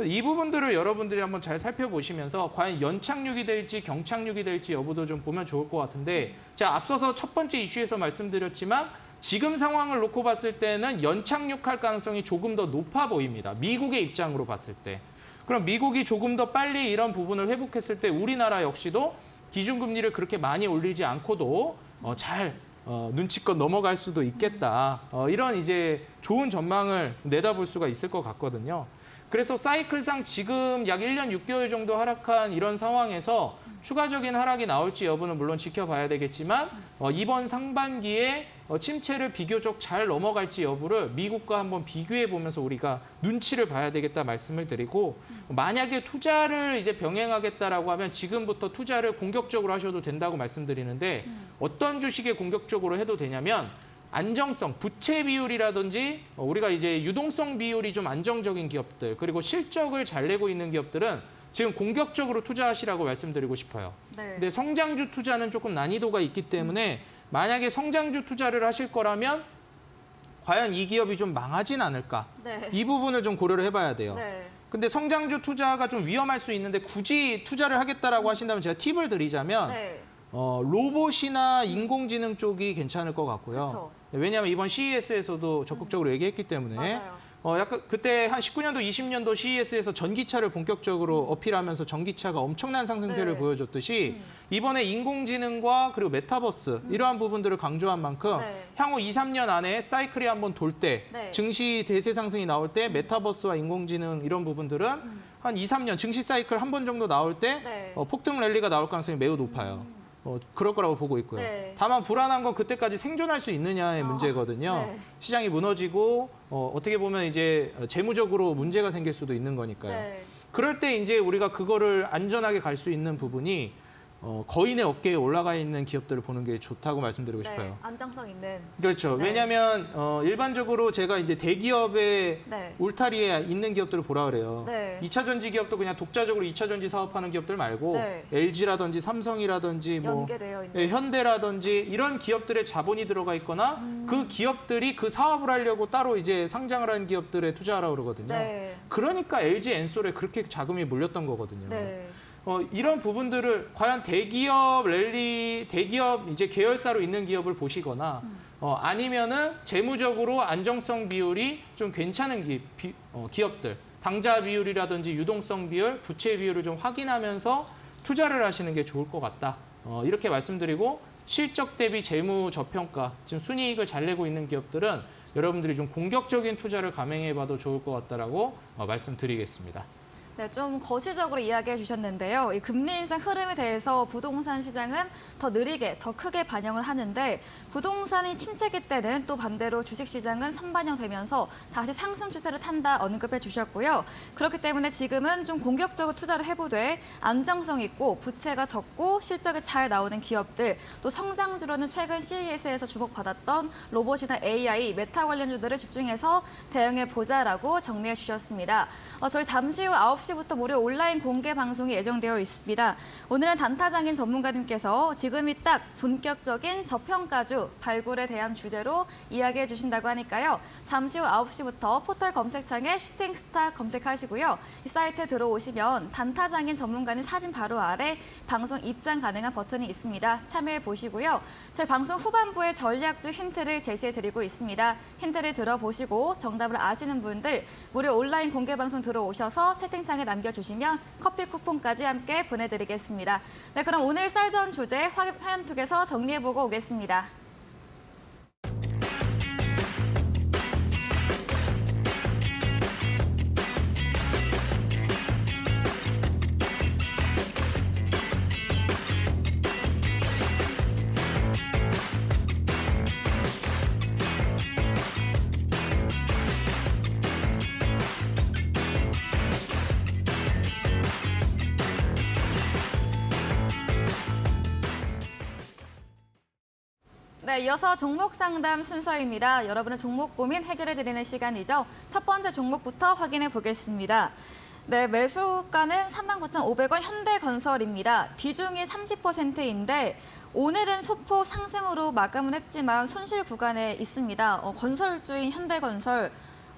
이 부분들을 여러분들이 한번 잘 살펴보시면서 과연 연착륙이 될지 경착륙이 될지 여부도 좀 보면 좋을 것 같은데 제가 앞서서 첫 번째 이슈에서 말씀드렸지만 지금 상황을 놓고 봤을 때는 연착륙할 가능성이 조금 더 높아 보입니다. 미국의 입장으로 봤을 때. 그럼 미국이 조금 더 빨리 이런 부분을 회복했을 때 우리나라 역시도 기준금리를 그렇게 많이 올리지 않고도 잘 눈치껏 넘어갈 수도 있겠다. 이런 이제 좋은 전망을 내다볼 수가 있을 것 같거든요. 그래서 사이클상 지금 약 1년 6개월 정도 하락한 이런 상황에서 추가적인 하락이 나올지 여부는 물론 지켜봐야 되겠지만 이번 상반기에 침체를 비교적 잘 넘어갈지 여부를 미국과 한번 비교해 보면서 우리가 눈치를 봐야 되겠다 말씀을 드리고 만약에 투자를 이제 병행하겠다라고 하면 지금부터 투자를 공격적으로 하셔도 된다고 말씀드리는데 어떤 주식에 공격적으로 해도 되냐면 안정성, 부채 비율이라든지 우리가 이제 유동성 비율이 좀 안정적인 기업들 그리고 실적을 잘 내고 있는 기업들은 지금 공격적으로 투자하시라고 말씀드리고 싶어요. 네. 근데 성장주 투자는 조금 난이도가 있기 때문에 만약에 성장주 투자를 하실 거라면 과연 이 기업이 좀 망하진 않을까? 네. 이 부분을 좀 고려를 해봐야 돼요. 네. 근데 성장주 투자가 좀 위험할 수 있는데 굳이 투자를 하겠다라고 하신다면 제가 팁을 드리자면 네. 로봇이나 인공지능 쪽이 괜찮을 것 같고요. 그쵸. 왜냐하면 이번 CES에서도 적극적으로 얘기했기 때문에 맞아요. 약간 그때 한 19년도, 20년도 CES에서 전기차를 본격적으로 어필하면서 전기차가 엄청난 상승세를 네. 보여줬듯이 이번에 인공지능과 그리고 메타버스 이러한 부분들을 강조한 만큼 네. 향후 2, 3년 안에 사이클이 한번 돌 때 네. 증시 대세 상승이 나올 때 메타버스와 인공지능 이런 부분들은 한 2, 3년 증시 사이클 한 번 정도 나올 때 네. 폭등 랠리가 나올 가능성이 매우 높아요. 그럴 거라고 보고 있고요. 네. 다만 불안한 건 그때까지 생존할 수 있느냐의 문제거든요. 네. 시장이 무너지고 어떻게 보면 이제 재무적으로 문제가 생길 수도 있는 거니까요. 네. 그럴 때 이제 우리가 그거를 안전하게 갈 수 있는 부분이 거인의 어깨에 올라가 있는 기업들을 보는 게 좋다고 말씀드리고 네. 싶어요. 안정성 있는. 그렇죠. 네. 왜냐하면 일반적으로 제가 이제 대기업의 네. 울타리에 있는 기업들을 보라 그래요. 네. 2차 전지 기업도 그냥 독자적으로 2차 전지 사업하는 기업들 말고 네. LG라든지 삼성이라든지 뭐 연계되어 있는. 네, 현대라든지 이런 기업들의 자본이 들어가 있거나 그 기업들이 그 사업을 하려고 따로 이제 상장을 한 기업들에 투자하라고 그러거든요. 네. 그러니까 LG 엔솔에 그렇게 자금이 몰렸던 거거든요. 네. 이런 부분들을 과연 대기업 랠리, 대기업 이제 계열사로 있는 기업을 보시거나 아니면은 재무적으로 안정성 비율이 좀 괜찮은 기업들, 당좌 비율이라든지 유동성 비율, 부채 비율을 좀 확인하면서 투자를 하시는 게 좋을 것 같다. 이렇게 말씀드리고 실적 대비 재무 저평가, 지금 순이익을 잘 내고 있는 기업들은 여러분들이 좀 공격적인 투자를 감행해봐도 좋을 것 같다라고 말씀드리겠습니다. 네, 좀 거시적으로 이야기해 주셨는데요. 이 금리 인상 흐름에 대해서 부동산 시장은 더 느리게, 더 크게 반영을 하는데 부동산이 침체기 때는 또 반대로 주식시장은 선반영되면서 다시 상승 추세를 탄다 언급해 주셨고요. 그렇기 때문에 지금은 좀 공격적으로 투자를 해보되 안정성 있고 부채가 적고 실적이 잘 나오는 기업들, 또 성장주로는 최근 CES에서 주목받았던 로봇이나 AI, 메타 관련주들을 집중해서 대응해 보자라고 정리해 주셨습니다. 저희 잠시 후 9시부터 무료 온라인 공개 방송이 예정되어 있습니다. 오늘은 단타장인 전문가님께서 지금이 딱 본격적인 저평가주 발굴에 대한 주제로 이야기해 주신다고 하니까요. 잠시 후 9시부터 포털 검색창에 슈팅스타 검색하시고요. 이 사이트에 들어오시면 단타장인 전문가님 사진 바로 아래 방송 입장 가능한 버튼이 있습니다. 참여해 보시고요. 저희 방송 후반부에 전략주 힌트를 제시해 드리고 있습니다. 힌트를 들어보시고 정답을 아시는 분들 무료 온라인 공개 방송 들어오셔서 채팅창에 남겨주시면 커피 쿠폰까지 함께 보내드리겠습니다. 네, 그럼 오늘 쌀전 주제 화면톡에서 정리해보고 오겠습니다. 네, 이어서 종목 상담 순서입니다. 여러분의 종목 고민 해결해드리는 시간이죠. 첫 번째 종목부터 확인해 보겠습니다. 네, 매수가는 39,500원 현대건설입니다. 비중이 30%인데 오늘은 소폭 상승으로 마감을 했지만 손실 구간에 있습니다. 건설주인 현대건설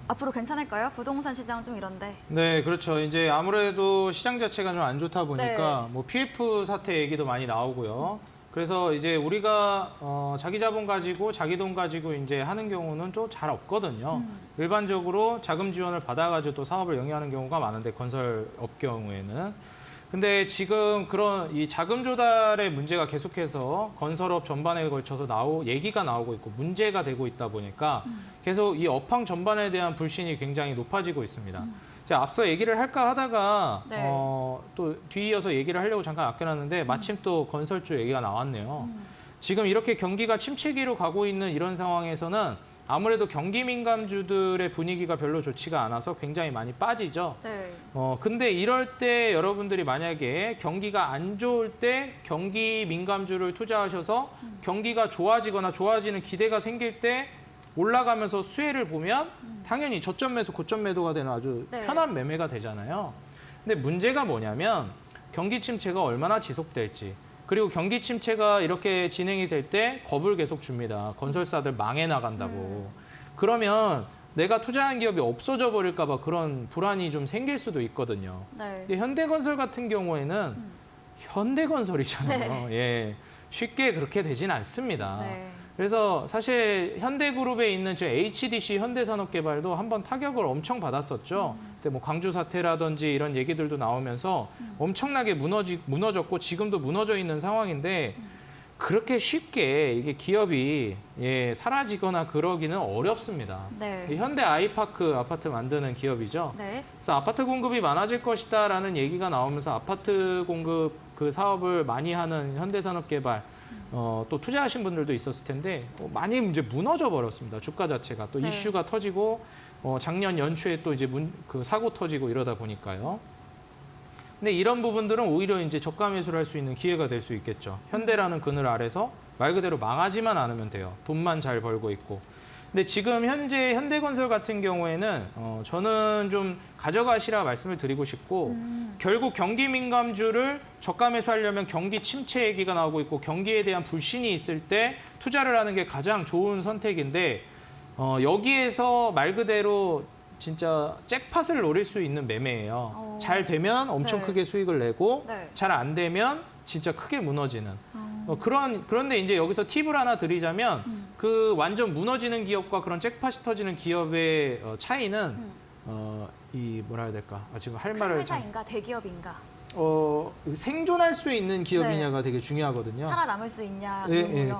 앞으로 괜찮을까요? 부동산 시장 좀 이런데. 네, 그렇죠. 이제 아무래도 시장 자체가 좀 안 좋다 보니까 네. 뭐 PF 사태 얘기도 많이 나오고요. 그래서 이제 우리가 자기 자본 가지고 자기 돈 가지고 이제 하는 경우는 또 잘 없거든요. 일반적으로 자금 지원을 받아가지고 또 사업을 영위하는 경우가 많은데 건설업 경우에는. 근데 지금 그런 이 자금 조달의 문제가 계속해서 건설업 전반에 걸쳐서 얘기가 나오고 있고 문제가 되고 있다 보니까 계속 이 업황 전반에 대한 불신이 굉장히 높아지고 있습니다. 제가 앞서 얘기를 할까 하다가 네. 또 뒤이어서 얘기를 하려고 잠깐 아껴놨는데 마침 또 건설주 얘기가 나왔네요. 지금 이렇게 경기가 침체기로 가고 있는 이런 상황에서는 아무래도 경기 민감주들의 분위기가 별로 좋지가 않아서 굉장히 많이 빠지죠. 네. 근데 이럴 때 여러분들이 만약에 경기가 안 좋을 때 경기 민감주를 투자하셔서 경기가 좋아지거나 좋아지는 기대가 생길 때 올라가면서 수혜를 보면 당연히 저점 매수, 고점 매도가 되는 아주 네. 편한 매매가 되잖아요. 근데 문제가 뭐냐면 경기 침체가 얼마나 지속될지 그리고 경기 침체가 이렇게 진행이 될 때 겁을 계속 줍니다. 건설사들 망해 나간다고. 그러면 내가 투자한 기업이 없어져 버릴까 봐 그런 불안이 좀 생길 수도 있거든요. 네. 근데 현대건설 같은 경우에는 현대건설이잖아요. 네. 예. 쉽게 그렇게 되진 않습니다. 네. 그래서 사실 현대그룹에 있는 지금 HDC 현대산업개발도 한번 타격을 엄청 받았었죠. 그때 뭐 광주 사태라든지 이런 얘기들도 나오면서 엄청나게 무너졌고 지금도 무너져 있는 상황인데 그렇게 쉽게 이게 기업이 사라지거나 그러기는 어렵습니다. 네. 이 현대 아이파크 아파트 만드는 기업이죠. 네. 그래서 아파트 공급이 많아질 것이다라는 얘기가 나오면서 아파트 공급 그 사업을 많이 하는 현대산업개발 또 투자하신 분들도 있었을 텐데 많이 이제 무너져 버렸습니다. 주가 자체가 또 네. 이슈가 터지고 작년 연초에 또 이제 그 사고 터지고 이러다 보니까요. 근데 이런 부분들은 오히려 이제 저가 매수를 할 수 있는 기회가 될 수 있겠죠. 현대라는 그늘 아래서 말 그대로 망하지만 않으면 돼요. 돈만 잘 벌고 있고. 근데 지금 현재 현대건설 같은 경우에는 저는 좀 가져가시라 말씀을 드리고 싶고 결국 경기 민감주를 저가 매수하려면 경기 침체 얘기가 나오고 있고 경기에 대한 불신이 있을 때 투자를 하는 게 가장 좋은 선택인데 여기에서 말 그대로 진짜 잭팟을 노릴 수 있는 매매예요. 잘 되면 엄청 네. 크게 수익을 내고 네. 잘 안 되면 진짜 크게 무너지는 그런데 이제 여기서 팁을 하나 드리자면 그 완전 무너지는 기업과 그런 잭팟이 터지는 기업의 차이는 이 뭐라 해야 될까? 지금 할 큰 말을 회사인가 대기업인가 생존할 수 있는 기업이냐가 되게 중요하거든요. 살아남을 수 있냐.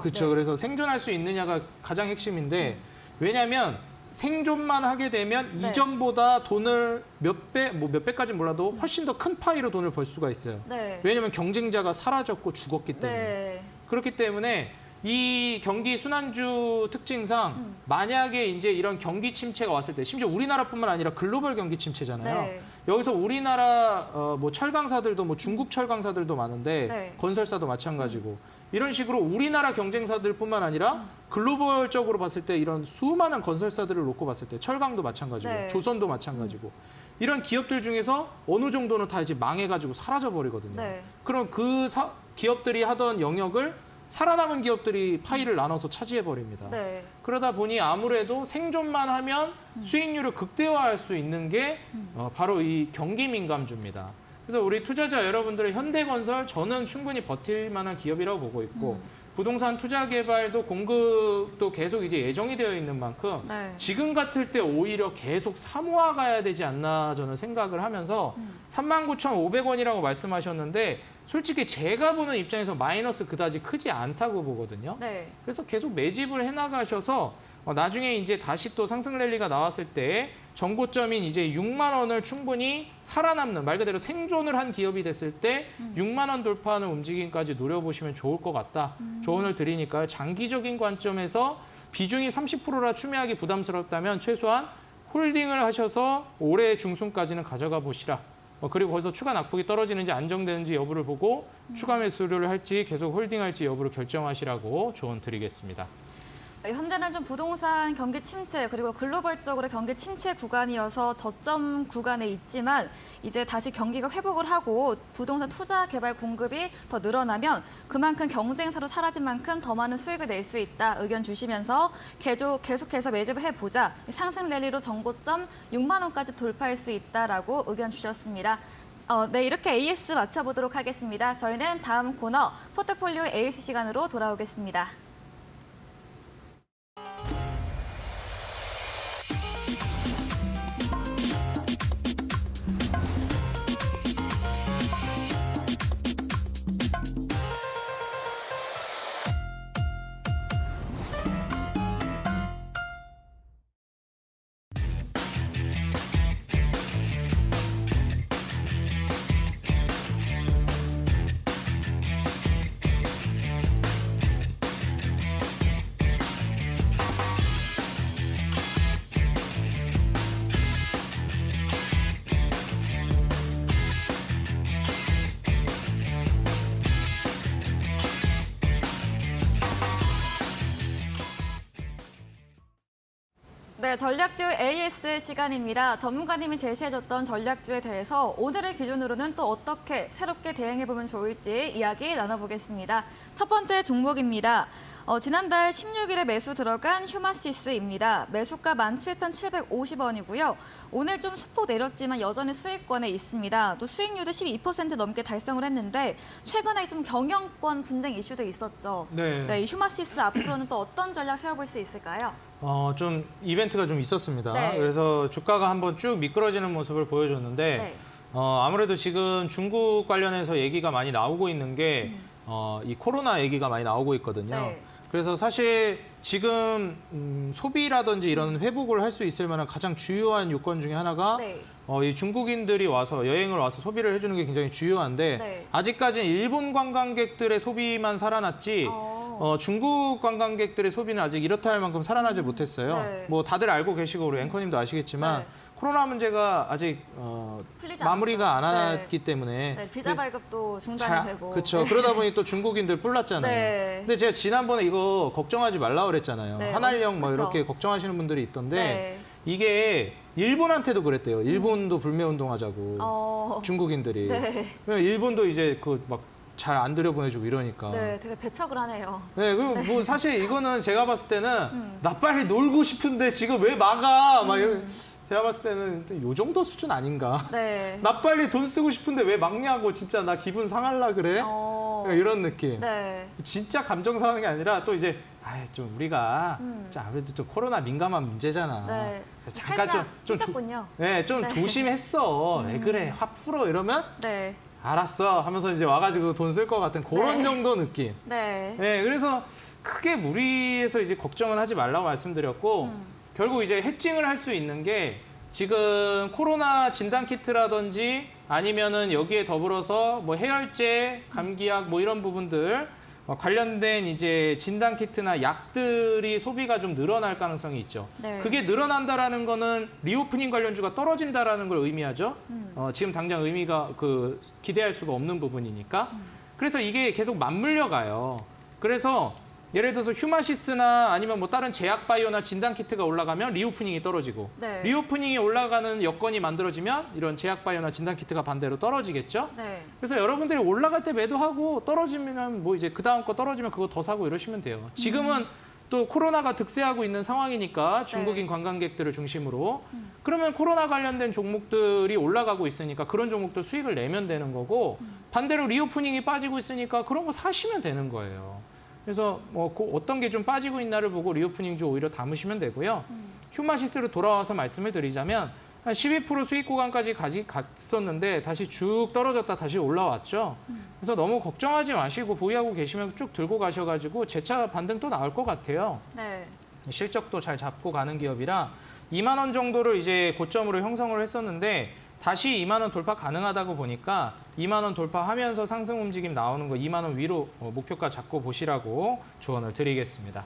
그렇죠. 그래서 생존할 수 있느냐가 가장 핵심인데 왜냐하면 생존만 하게 되면 네. 이전보다 돈을 몇 배까지는 몰라도 훨씬 더 큰 파이로 돈을 벌 수가 있어요. 네. 왜냐하면 경쟁자가 사라졌고 죽었기 때문에. 네. 그렇기 때문에 이 경기 순환주 특징상 만약에 이제 이런 경기 침체가 왔을 때 심지어 우리나라뿐만 아니라 글로벌 경기 침체잖아요. 네. 여기서 우리나라 뭐 철강사들도 뭐 중국 철강사들도 많은데 네. 건설사도 마찬가지고 이런 식으로 우리나라 경쟁사들뿐만 아니라 글로벌적으로 봤을 때 이런 수많은 건설사들을 놓고 봤을 때 철강도 마찬가지고 네. 조선도 마찬가지고 이런 기업들 중에서 어느 정도는 다 이제 망해가지고 사라져 버리거든요. 네. 그럼 그 기업들이 하던 영역을 살아남은 기업들이 파이를 나눠서 차지해 버립니다. 네. 그러다 보니 아무래도 생존만 하면 수익률을 극대화할 수 있는 게 바로 이 경기 민감주입니다. 그래서 우리 투자자 여러분들의 현대건설 저는 충분히 버틸 만한 기업이라고 보고 있고 부동산 투자 개발도 공급도 계속 이제 예정이 되어 있는 만큼 네. 지금 같을 때 오히려 계속 사모아 가야 되지 않나 저는 생각을 하면서 39,500원이라고 말씀하셨는데 솔직히 제가 보는 입장에서 마이너스 그다지 크지 않다고 보거든요. 네. 그래서 계속 매집을 해나가셔서 나중에 이제 다시 또 상승 랠리가 나왔을 때 전고점인 이제 6만 원을 충분히 살아남는 말 그대로 생존을 한 기업이 됐을 때 6만 원 돌파하는 움직임까지 노려보시면 좋을 것 같다. 조언을 드리니까요. 장기적인 관점에서 비중이 30%라 추매하기 부담스럽다면 최소한 홀딩을 하셔서 올해 중순까지는 가져가 보시라. 그리고 거기서 추가 낙폭이 떨어지는지 안정되는지 여부를 보고 추가 매수를 할지 계속 홀딩할지 여부를 결정하시라고 조언 드리겠습니다. 네, 현재는 좀 부동산 경기 침체 그리고 글로벌적으로 경기 침체 구간이어서 저점 구간에 있지만 이제 다시 경기가 회복을 하고 부동산 투자 개발 공급이 더 늘어나면 그만큼 경쟁사로 사라진 만큼 더 많은 수익을 낼 수 있다 의견 주시면서 계속해서 매집을 해보자 상승 랠리로 전고점 6만 원까지 돌파할 수 있다라고 의견 주셨습니다. 네, 이렇게 AS 맞춰보도록 하겠습니다. 저희는 다음 코너 포트폴리오 AS 시간으로 돌아오겠습니다. 네, 전략주 AS 시간입니다. 전문가님이 제시해줬던 전략주에 대해서 오늘을 기준으로는 또 어떻게 새롭게 대응해보면 좋을지 이야기 나눠보겠습니다. 첫 번째 종목입니다. 지난달 16일에 매수 들어간 휴마시스입니다. 매수가 17,750원이고요. 오늘 좀 소폭 내렸지만 여전히 수익권에 있습니다. 또 수익률도 12% 넘게 달성을 했는데 최근에 좀 경영권 분쟁 이슈도 있었죠. 네. 이 휴마시스 앞으로는 또 어떤 전략 세워볼 수 있을까요? 좀 이벤트가 좀 있었습니다. 네. 그래서 주가가 한번 쭉 미끄러지는 모습을 보여줬는데 네. 아무래도 지금 중국 관련해서 얘기가 많이 나오고 있는 게 이 코로나 얘기가 많이 나오고 있거든요. 네. 그래서 사실 지금 소비라든지 이런 회복을 할 수 있을 만한 가장 주요한 요건 중에 하나가 네. 이 중국인들이 와서 여행을 와서 소비를 해주는 게 굉장히 주요한데 네. 아직까지는 일본 관광객들의 소비만 살아났지 중국 관광객들의 소비는 아직 이렇다 할 만큼 살아나지 못했어요. 네. 뭐 다들 알고 계시고 우리 앵커님도 아시겠지만 네. 코로나 문제가 아직 풀리지 마무리가 안 않았어요. 왔기 때문에 네, 비자 발급도 중단이 되고. 그렇죠. 그러다 보니 또 중국인들 뿔났잖아요. 네. 근데 제가 지난번에 이거 걱정하지 말라 그랬잖아요. 네. 한알령 뭐 그쵸. 이렇게 걱정하시는 분들이 있던데 네. 이게 일본한테도 그랬대요. 일본도 불매운동하자고 중국인들이. 네. 왜냐면 일본도 이제 그 막 잘 안 들여보내주고 이러니까. 네, 되게 배척을 하네요. 네, 그리고 뭐 사실 이거는 제가 봤을 때는 나 빨리 놀고 싶은데 지금 왜 막아? 막 이런. 제가 봤을 때는 요 정도 수준 아닌가? 네. 나 빨리 돈 쓰고 싶은데 왜 막냐고 진짜 나 기분 상할라 그래? 이런 느낌. 네. 진짜 감정 상하는 게 아니라 또 이제 좀 우리가 좀 아무래도 좀 코로나 민감한 문제잖아. 네. 잠깐 살짝 좀 삐졌군요. 좀 네. 조심했어. 왜 그래? 화 풀어 이러면 네. 알았어 하면서 이제 와가지고 돈 쓸 것 같은 그런 네. 정도 느낌. 네. 네, 그래서 크게 무리해서 이제 걱정은 하지 말라고 말씀드렸고 결국 이제 해칭을 할 수 있는 게 지금 코로나 진단 키트라든지 아니면은 여기에 더불어서 뭐 해열제, 감기약 뭐 이런 부분들 관련된 이제 진단 키트나 약들이 소비가 좀 늘어날 가능성이 있죠. 네. 그게 늘어난다라는 거는 리오프닝 관련주가 떨어진다라는 걸 의미하죠. 지금 당장 의미가 기대할 수가 없는 부분이니까. 그래서 이게 계속 맞물려 가요. 그래서 예를 들어서 휴마시스나 아니면 뭐 다른 제약 바이오나 진단 키트가 올라가면 리오프닝이 떨어지고 네. 리오프닝이 올라가는 여건이 만들어지면 이런 제약 바이오나 진단 키트가 반대로 떨어지겠죠. 네. 그래서 여러분들이 올라갈 때 매도하고 떨어지면 뭐 이제 그 다음 거 떨어지면 그거 더 사고 이러시면 돼요. 지금은 또 코로나가 득세하고 있는 상황이니까 중국인 관광객들을 중심으로 그러면 코로나 관련된 종목들이 올라가고 있으니까 그런 종목들 수익을 내면 되는 거고 반대로 리오프닝이 빠지고 있으니까 그런 거 사시면 되는 거예요. 그래서 뭐 어떤 게 좀 빠지고 있나를 보고 리오프닝주 오히려 담으시면 되고요. 휴마시스로 돌아와서 말씀을 드리자면 한 12% 수익 구간까지 갔었는데 다시 쭉 떨어졌다 다시 올라왔죠. 그래서 너무 걱정하지 마시고 보유하고 계시면 쭉 들고 가셔가지고 재차 반등 또 나올 것 같아요. 네. 실적도 잘 잡고 가는 기업이라 2만 원 정도를 이제 고점으로 형성을 했었는데 다시 2만 원 돌파 가능하다고 보니까 2만 원 돌파하면서 상승 움직임 나오는 거 2만 원 위로 목표가 잡고 보시라고 조언을 드리겠습니다.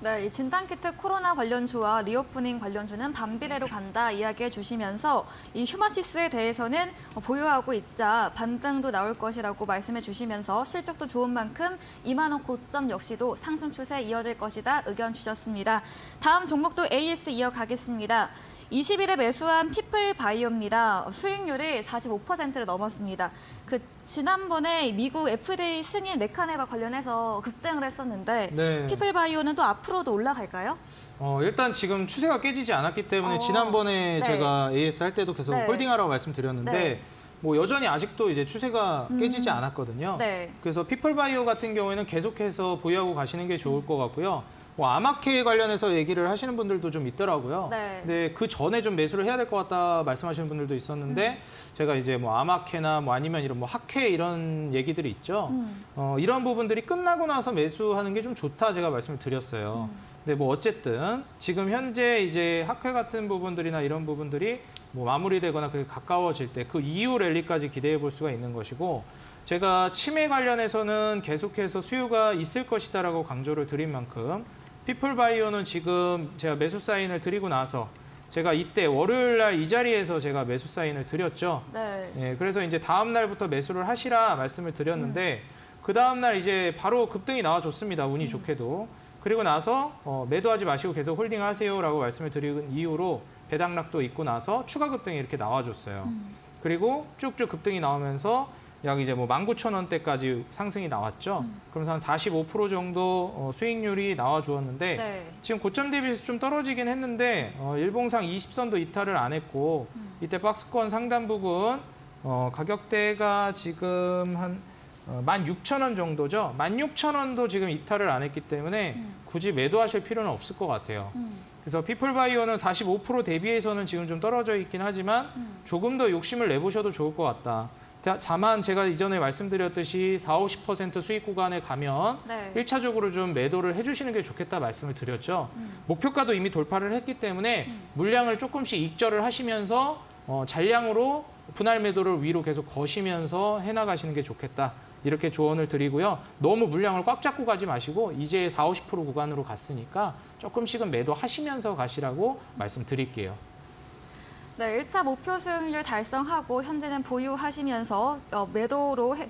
네, 이 진단키트 코로나 관련주와 리오프닝 관련주는 반비례로 간다 이야기해 주시면서 이 휴마시스에 대해서는 보유하고 있자 반등도 나올 것이라고 말씀해 주시면서 실적도 좋은 만큼 2만 원 고점 역시도 상승 추세 이어질 것이다 의견 주셨습니다. 다음 종목도 AS 이어가겠습니다. 20일에 매수한 피플바이오입니다. 수익률이 45%를 넘었습니다. 지난번에 미국 FDA 승인 레카네바 관련해서 급등을 했었는데 네. 피플바이오는 또 앞으로도 올라갈까요? 일단 지금 추세가 깨지지 않았기 때문에 지난번에 네. 제가 AS 할 때도 계속 네. 홀딩하라고 말씀드렸는데 네. 뭐 여전히 아직도 이제 추세가 깨지지 않았거든요. 네. 그래서 피플바이오 같은 경우에는 계속해서 보유하고 가시는 게 좋을 것 같고요. 뭐 아마케 관련해서 얘기를 하시는 분들도 좀 있더라고요. 네. 근데 그 전에 좀 매수를 해야 될 것 같다 말씀하시는 분들도 있었는데 제가 이제 뭐 아마케나 뭐 아니면 이런 뭐 학회 이런 얘기들이 있죠. 이런 부분들이 끝나고 나서 매수하는 게 좀 좋다 제가 말씀을 드렸어요. 근데 뭐 어쨌든 지금 현재 이제 학회 같은 부분들이나 이런 부분들이 뭐 마무리되거나 그게 가까워질 때 그 이후 랠리까지 기대해 볼 수가 있는 것이고 제가 치매 관련해서는 계속해서 수요가 있을 것이다라고 강조를 드린 만큼 피플바이오는 지금 제가 매수 사인을 드리고 나서 제가 이때 월요일 날 이 자리에서 제가 매수 사인을 드렸죠. 네. 예, 그래서 이제 다음 날부터 매수를 하시라 말씀을 드렸는데 그 다음 날 이제 바로 급등이 나와줬습니다. 운이 좋게도. 그리고 나서 매도하지 마시고 계속 홀딩하세요라고 말씀을 드린 이후로 배당락도 있고 나서 추가 급등이 이렇게 나와줬어요. 그리고 쭉쭉 급등이 나오면서 약 이제 뭐 19,000원대까지 상승이 나왔죠. 그러면서 한 45% 정도 수익률이 나와주었는데 네. 지금 고점 대비해서 좀 떨어지긴 했는데 일봉상 20선도 이탈을 안 했고 이때 박스권 상단 부분 가격대가 지금 한 16,000원 정도죠. 16,000원도 지금 이탈을 안 했기 때문에 굳이 매도하실 필요는 없을 것 같아요. 그래서 피플바이오는 45% 대비해서는 지금 좀 떨어져 있긴 하지만 조금 더 욕심을 내보셔도 좋을 것 같다. 다만 제가 이전에 말씀드렸듯이 40, 50% 수익 구간에 가면 네. 1차적으로 좀 매도를 해주시는 게 좋겠다 말씀을 드렸죠. 목표가도 이미 돌파를 했기 때문에 물량을 조금씩 익절을 하시면서 잔량으로 분할 매도를 위로 계속 거시면서 해나가시는 게 좋겠다. 이렇게 조언을 드리고요. 너무 물량을 꽉 잡고 가지 마시고 이제 40, 50% 구간으로 갔으니까 조금씩은 매도하시면서 가시라고 말씀드릴게요. 네, 1차 목표 수익률 달성하고 현재는 보유하시면서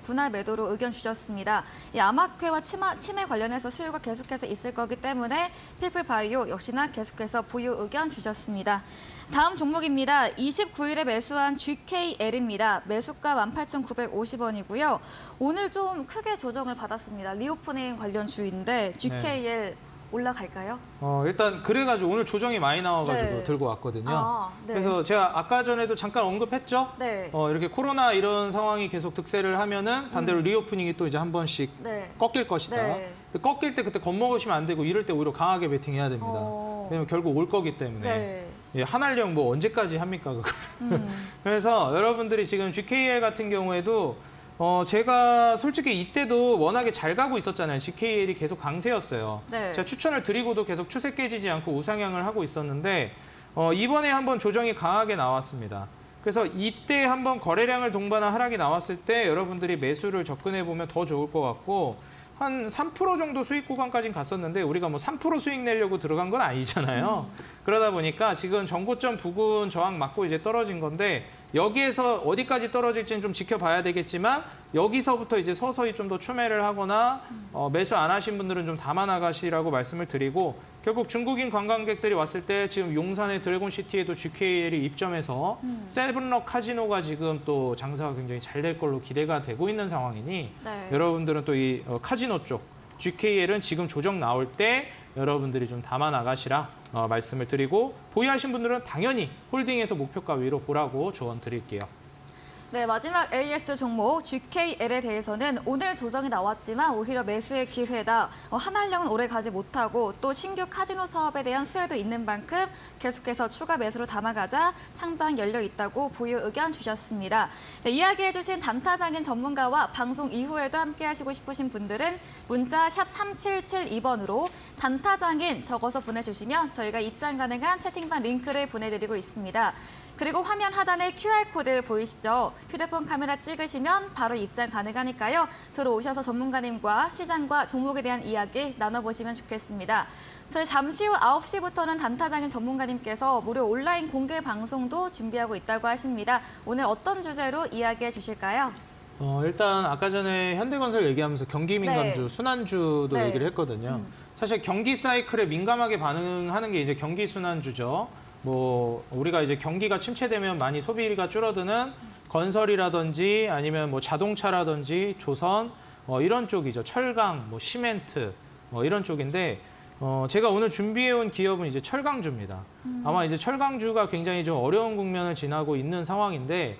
분할 매도로 의견 주셨습니다. 이 암학회와 치매 관련해서 수요가 계속해서 있을 거기 때문에 피플바이오 역시나 계속해서 보유 의견 주셨습니다. 다음 종목입니다. 29일에 매수한 GKL입니다. 매수가 18,950원이고요. 오늘 좀 크게 조정을 받았습니다. 리오프닝 관련 주인데 GKL 올라갈까요? 일단 그래가지고 오늘 조정이 많이 나와가지고 네. 들고 왔거든요. 네. 그래서 제가 아까 전에도 잠깐 언급했죠. 네. 이렇게 코로나 이런 상황이 계속 득세를 하면은 반대로 리오프닝이 또 이제 한 번씩 네. 꺾일 것이다. 네. 근데 꺾일 때 그때 겁먹으시면 안 되고 이럴 때 오히려 강하게 베팅해야 됩니다. 왜냐면 결국 올 거기 때문에. 네. 예, 한알령 뭐 언제까지 합니까 그걸. 그래서 여러분들이 지금 GKL 같은 경우에도 제가 솔직히 이때도 워낙에 잘 가고 있었잖아요. GKL이 계속 강세였어요. 네. 제가 추천을 드리고도 계속 추세 깨지지 않고 우상향을 하고 있었는데 이번에 한번 조정이 강하게 나왔습니다. 그래서 이때 한번 거래량을 동반한 하락이 나왔을 때 여러분들이 매수를 접근해 보면 더 좋을 것 같고 한 3% 정도 수익 구간까지는 갔었는데 우리가 뭐 3% 수익 내려고 들어간 건 아니잖아요. 그러다 보니까 지금 전고점 부근 저항 맞고 이제 떨어진 건데 여기에서 어디까지 떨어질지는 좀 지켜봐야 되겠지만 여기서부터 이제 서서히 좀 더 추매를 하거나 매수 안 하신 분들은 좀 담아 나가시라고 말씀을 드리고 결국 중국인 관광객들이 왔을 때 지금 용산의 드래곤시티에도 GKL이 입점해서 세븐럭 카지노가 지금 또 장사가 굉장히 잘 될 걸로 기대가 되고 있는 상황이니 네. 여러분들은 또 이 카지노 쪽 GKL은 지금 조정 나올 때 여러분들이 좀 담아 나가시라 말씀을 드리고 보유하신 분들은 당연히 홀딩해서 목표가 위로 보라고 조언 드릴게요. 네, 마지막 AS 종목 GKL에 대해서는 오늘 조정이 나왔지만 오히려 매수의 기회다. 한알령은 오래 가지 못하고 또 신규 카지노 사업에 대한 수혜도 있는 만큼 계속해서 추가 매수로 담아가자 상방 열려 있다고 보유 의견 주셨습니다. 네, 이야기해주신 단타장인 전문가와 방송 이후에도 함께하시고 싶으신 분들은 문자 샵 3772번으로 단타장인 적어서 보내주시면 저희가 입장 가능한 채팅방 링크를 보내드리고 있습니다. 그리고 화면 하단에 QR코드 보이시죠? 휴대폰 카메라 찍으시면 바로 입장 가능하니까요. 들어오셔서 전문가님과 시장과 종목에 대한 이야기 나눠보시면 좋겠습니다. 저희 잠시 후 9시부터는 단타장인 전문가님께서 무료 온라인 공개 방송도 준비하고 있다고 하십니다. 오늘 어떤 주제로 이야기해 주실까요? 일단 아까 전에 현대건설 얘기하면서 경기 민감주, 네. 순환주도 네. 얘기를 했거든요. 사실 경기 사이클에 민감하게 반응하는 게 이제 경기 순환주죠. 뭐 우리가 이제 경기가 침체되면 많이 소비가 줄어드는 건설이라든지 아니면 뭐 자동차라든지 조선 이런 쪽이죠. 철강, 뭐 시멘트 이런 쪽인데 제가 오늘 준비해온 기업은 이제 철강주입니다. 아마 이제 철강주가 굉장히 좀 어려운 국면을 지나고 있는 상황인데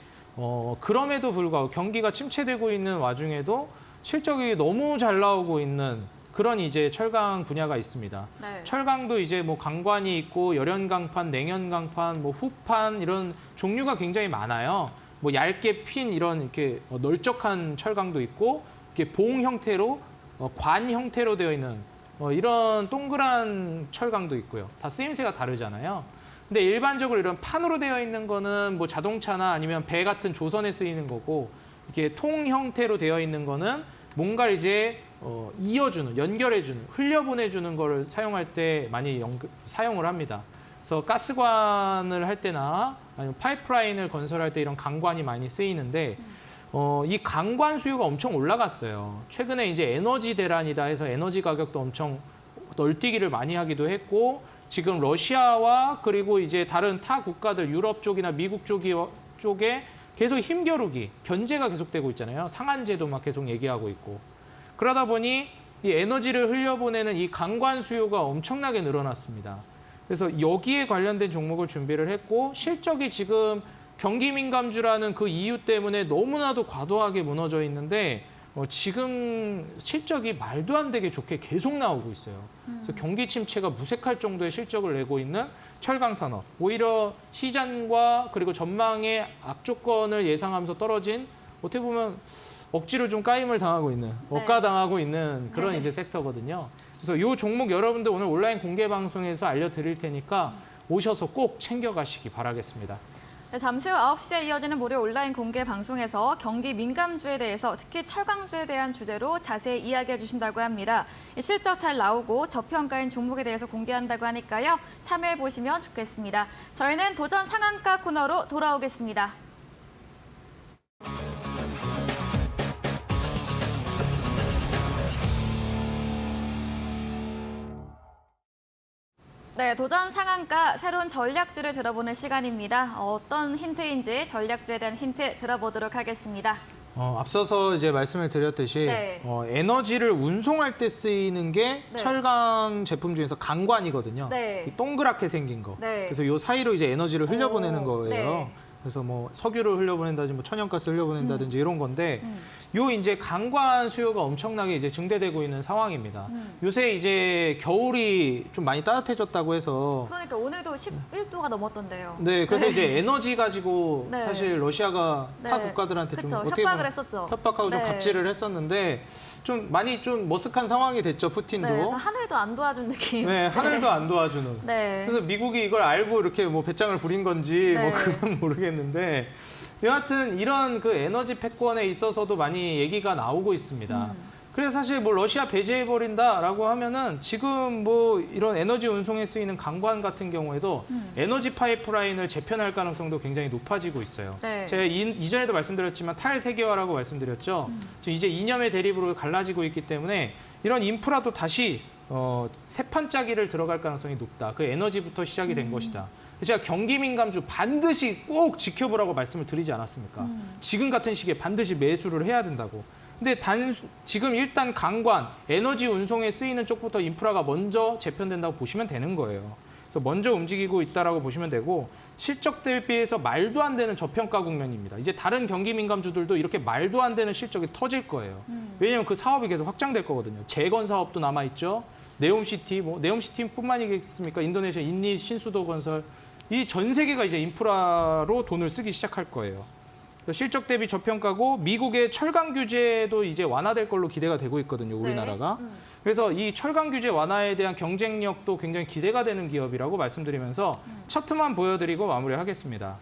그럼에도 불구하고 경기가 침체되고 있는 와중에도 실적이 너무 잘 나오고 있는 그런 이제 철강 분야가 있습니다. 네. 철강도 이제 뭐 강관이 있고 열연강판, 냉연강판, 뭐 후판 이런 종류가 굉장히 많아요. 뭐 얇게 핀 이런 이렇게 널쩍한 철강도 있고 이렇게 봉 형태로 관 형태로 되어 있는 이런 동그란 철강도 있고요. 다 쓰임새가 다르잖아요. 근데 일반적으로 이런 판으로 되어 있는 거는 뭐 자동차나 아니면 배 같은 조선에 쓰이는 거고 이렇게 통 형태로 되어 있는 거는 뭔가 이제 이어주는, 연결해주는, 흘려보내주는 거를 사용할 때 많이 사용을 합니다. 그래서 가스관을 할 때나 아니면 파이프라인을 건설할 때 이런 강관이 많이 쓰이는데 이 강관 수요가 엄청 올라갔어요. 최근에 이제 에너지 대란이다 해서 에너지 가격도 엄청 널뛰기를 많이 하기도 했고 지금 러시아와 그리고 이제 다른 타 국가들 유럽 쪽이나 미국 쪽에 계속 힘겨루기, 견제가 계속되고 있잖아요. 상한제도 막 계속 얘기하고 있고. 그러다 보니 이 에너지를 흘려보내는 이 강관 수요가 엄청나게 늘어났습니다. 그래서 여기에 관련된 종목을 준비를 했고 실적이 지금 경기 민감주라는 그 이유 때문에 너무나도 과도하게 무너져 있는데 지금 실적이 말도 안 되게 좋게 계속 나오고 있어요. 그래서 경기 침체가 무색할 정도의 실적을 내고 있는 철강 산업. 오히려 시장과 그리고 전망의 악조건을 예상하면서 떨어진 어떻게 보면 억지로 좀 까임을 당하고 있는, 억가당하고 있는 그런 이제 섹터거든요. 그래서 이 종목 여러분들 오늘 온라인 공개 방송에서 알려드릴 테니까 오셔서 꼭 챙겨가시기 바라겠습니다. 네, 잠시 후 9시에 이어지는 무료 온라인 공개 방송에서 경기 민감주에 대해서 특히 철강주에 대한 주제로 자세히 이야기해 주신다고 합니다. 실적 잘 나오고 저평가인 종목에 대해서 공개한다고 하니까요. 참여해 보시면 좋겠습니다. 저희는 도전 상한가 코너로 돌아오겠습니다. 네, 도전 상한가 새로운 전략주를 들어보는 시간입니다. 어떤 힌트인지 전략주에 대한 힌트 들어보도록 하겠습니다. 앞서서 이제 말씀을 드렸듯이 네. 에너지를 운송할 때 쓰이는 게 네. 철강 제품 중에서 강관이거든요. 네. 이 동그랗게 생긴 거. 네. 그래서 요 사이로 이제 에너지를 흘려보내는 거예요. 네. 그래서 뭐 석유를 흘려보낸다든지 뭐 천연가스를 흘려보낸다든지 이런 건데 요 이제 강관 수요가 엄청나게 이제 증대되고 있는 상황입니다. 요새 이제 겨울이 좀 많이 따뜻해졌다고 해서 그러니까 오늘도 11도가 넘었던데요. 네, 그래서 이제 에너지 가지고 네. 사실 러시아가 타 네. 국가들한테 좀 그쵸, 어떻게 협박을 보면 했었죠. 협박하고 좀 네. 갑질을 했었는데 좀 많이 좀 머쓱한 상황이 됐죠, 푸틴도. 네, 약간 하늘도 안 도와준 느낌. 네, 하늘도 안 도와주는. 네. 그래서 미국이 이걸 알고 이렇게 뭐 배짱을 부린 건지 네. 뭐 그건 모르겠는데 여하튼 이런 그 에너지 패권에 있어서도 많이 얘기가 나오고 있습니다. 그래서 사실 뭐 러시아 배제해버린다라고 하면은 지금 뭐 이런 에너지 운송에 쓰이는 강관 같은 경우에도 에너지 파이프라인을 재편할 가능성도 굉장히 높아지고 있어요. 네. 제가 이전에도 말씀드렸지만 탈세계화라고 말씀드렸죠. 지금 이제 이념의 대립으로 갈라지고 있기 때문에 이런 인프라도 다시 새 판짜기를 들어갈 가능성이 높다. 그 에너지부터 시작이 된 것이다. 제가 경기 민감주 반드시 꼭 지켜보라고 말씀을 드리지 않았습니까? 지금 같은 시기에 반드시 매수를 해야 된다고. 근데 지금 일단 강관, 에너지 운송에 쓰이는 쪽부터 인프라가 먼저 재편된다고 보시면 되는 거예요. 그래서 먼저 움직이고 있다라고 보시면 되고 실적 대비해서 말도 안 되는 저평가 국면입니다. 이제 다른 경기 민감주들도 이렇게 말도 안 되는 실적이 터질 거예요. 왜냐하면 그 사업이 계속 확장될 거거든요. 재건 사업도 남아있죠. 네옴시티, 뭐 네옴시티뿐만이겠습니까? 인도네시아 인니 신수도 건설. 이 전 세계가 이제 인프라로 돈을 쓰기 시작할 거예요. 실적 대비 저평가고 미국의 철강 규제도 이제 완화될 걸로 기대가 되고 있거든요, 우리나라가. 그래서 이 철강 규제 완화에 대한 경쟁력도 굉장히 기대가 되는 기업이라고 말씀드리면서 차트만 보여드리고 마무리하겠습니다.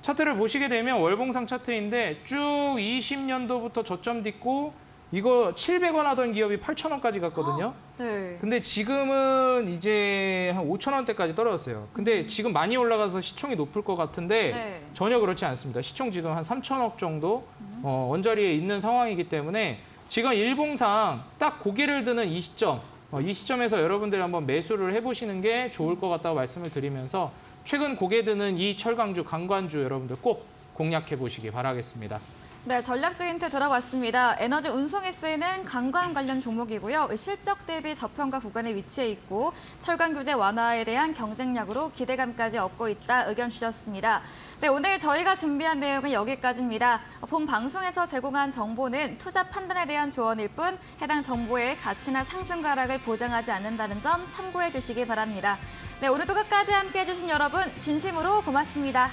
차트를 보시게 되면 월봉상 차트인데 쭉 20년도부터 저점 딛고 이거 700원 하던 기업이 8,000원까지 갔거든요. 네. 근데 지금은 이제 한 5,000원대까지 떨어졌어요. 근데 지금 많이 올라가서 시총이 높을 것 같은데 네. 전혀 그렇지 않습니다. 시총 지금 한 3,000억 정도 원자리에 있는 상황이기 때문에 지금 일봉상 딱 고개를 드는 이 시점, 이 시점에서 여러분들이 한번 매수를 해보시는 게 좋을 것 같다고 말씀을 드리면서 최근 고개 드는 이 철강주, 강관주 여러분들 꼭 공략해 보시기 바라겠습니다. 네, 전략주 힌트 들어봤습니다. 에너지 운송에 쓰이는 강관 관련 종목이고요. 실적 대비 저평가 구간에 위치해 있고 철강 규제 완화에 대한 경쟁력으로 기대감까지 얻고 있다 의견 주셨습니다. 네, 오늘 저희가 준비한 내용은 여기까지입니다. 본 방송에서 제공한 정보는 투자 판단에 대한 조언일 뿐 해당 정보의 가치나 상승 하락을 보장하지 않는다는 점 참고해 주시기 바랍니다. 네, 오늘도 끝까지 함께해 주신 여러분 진심으로 고맙습니다.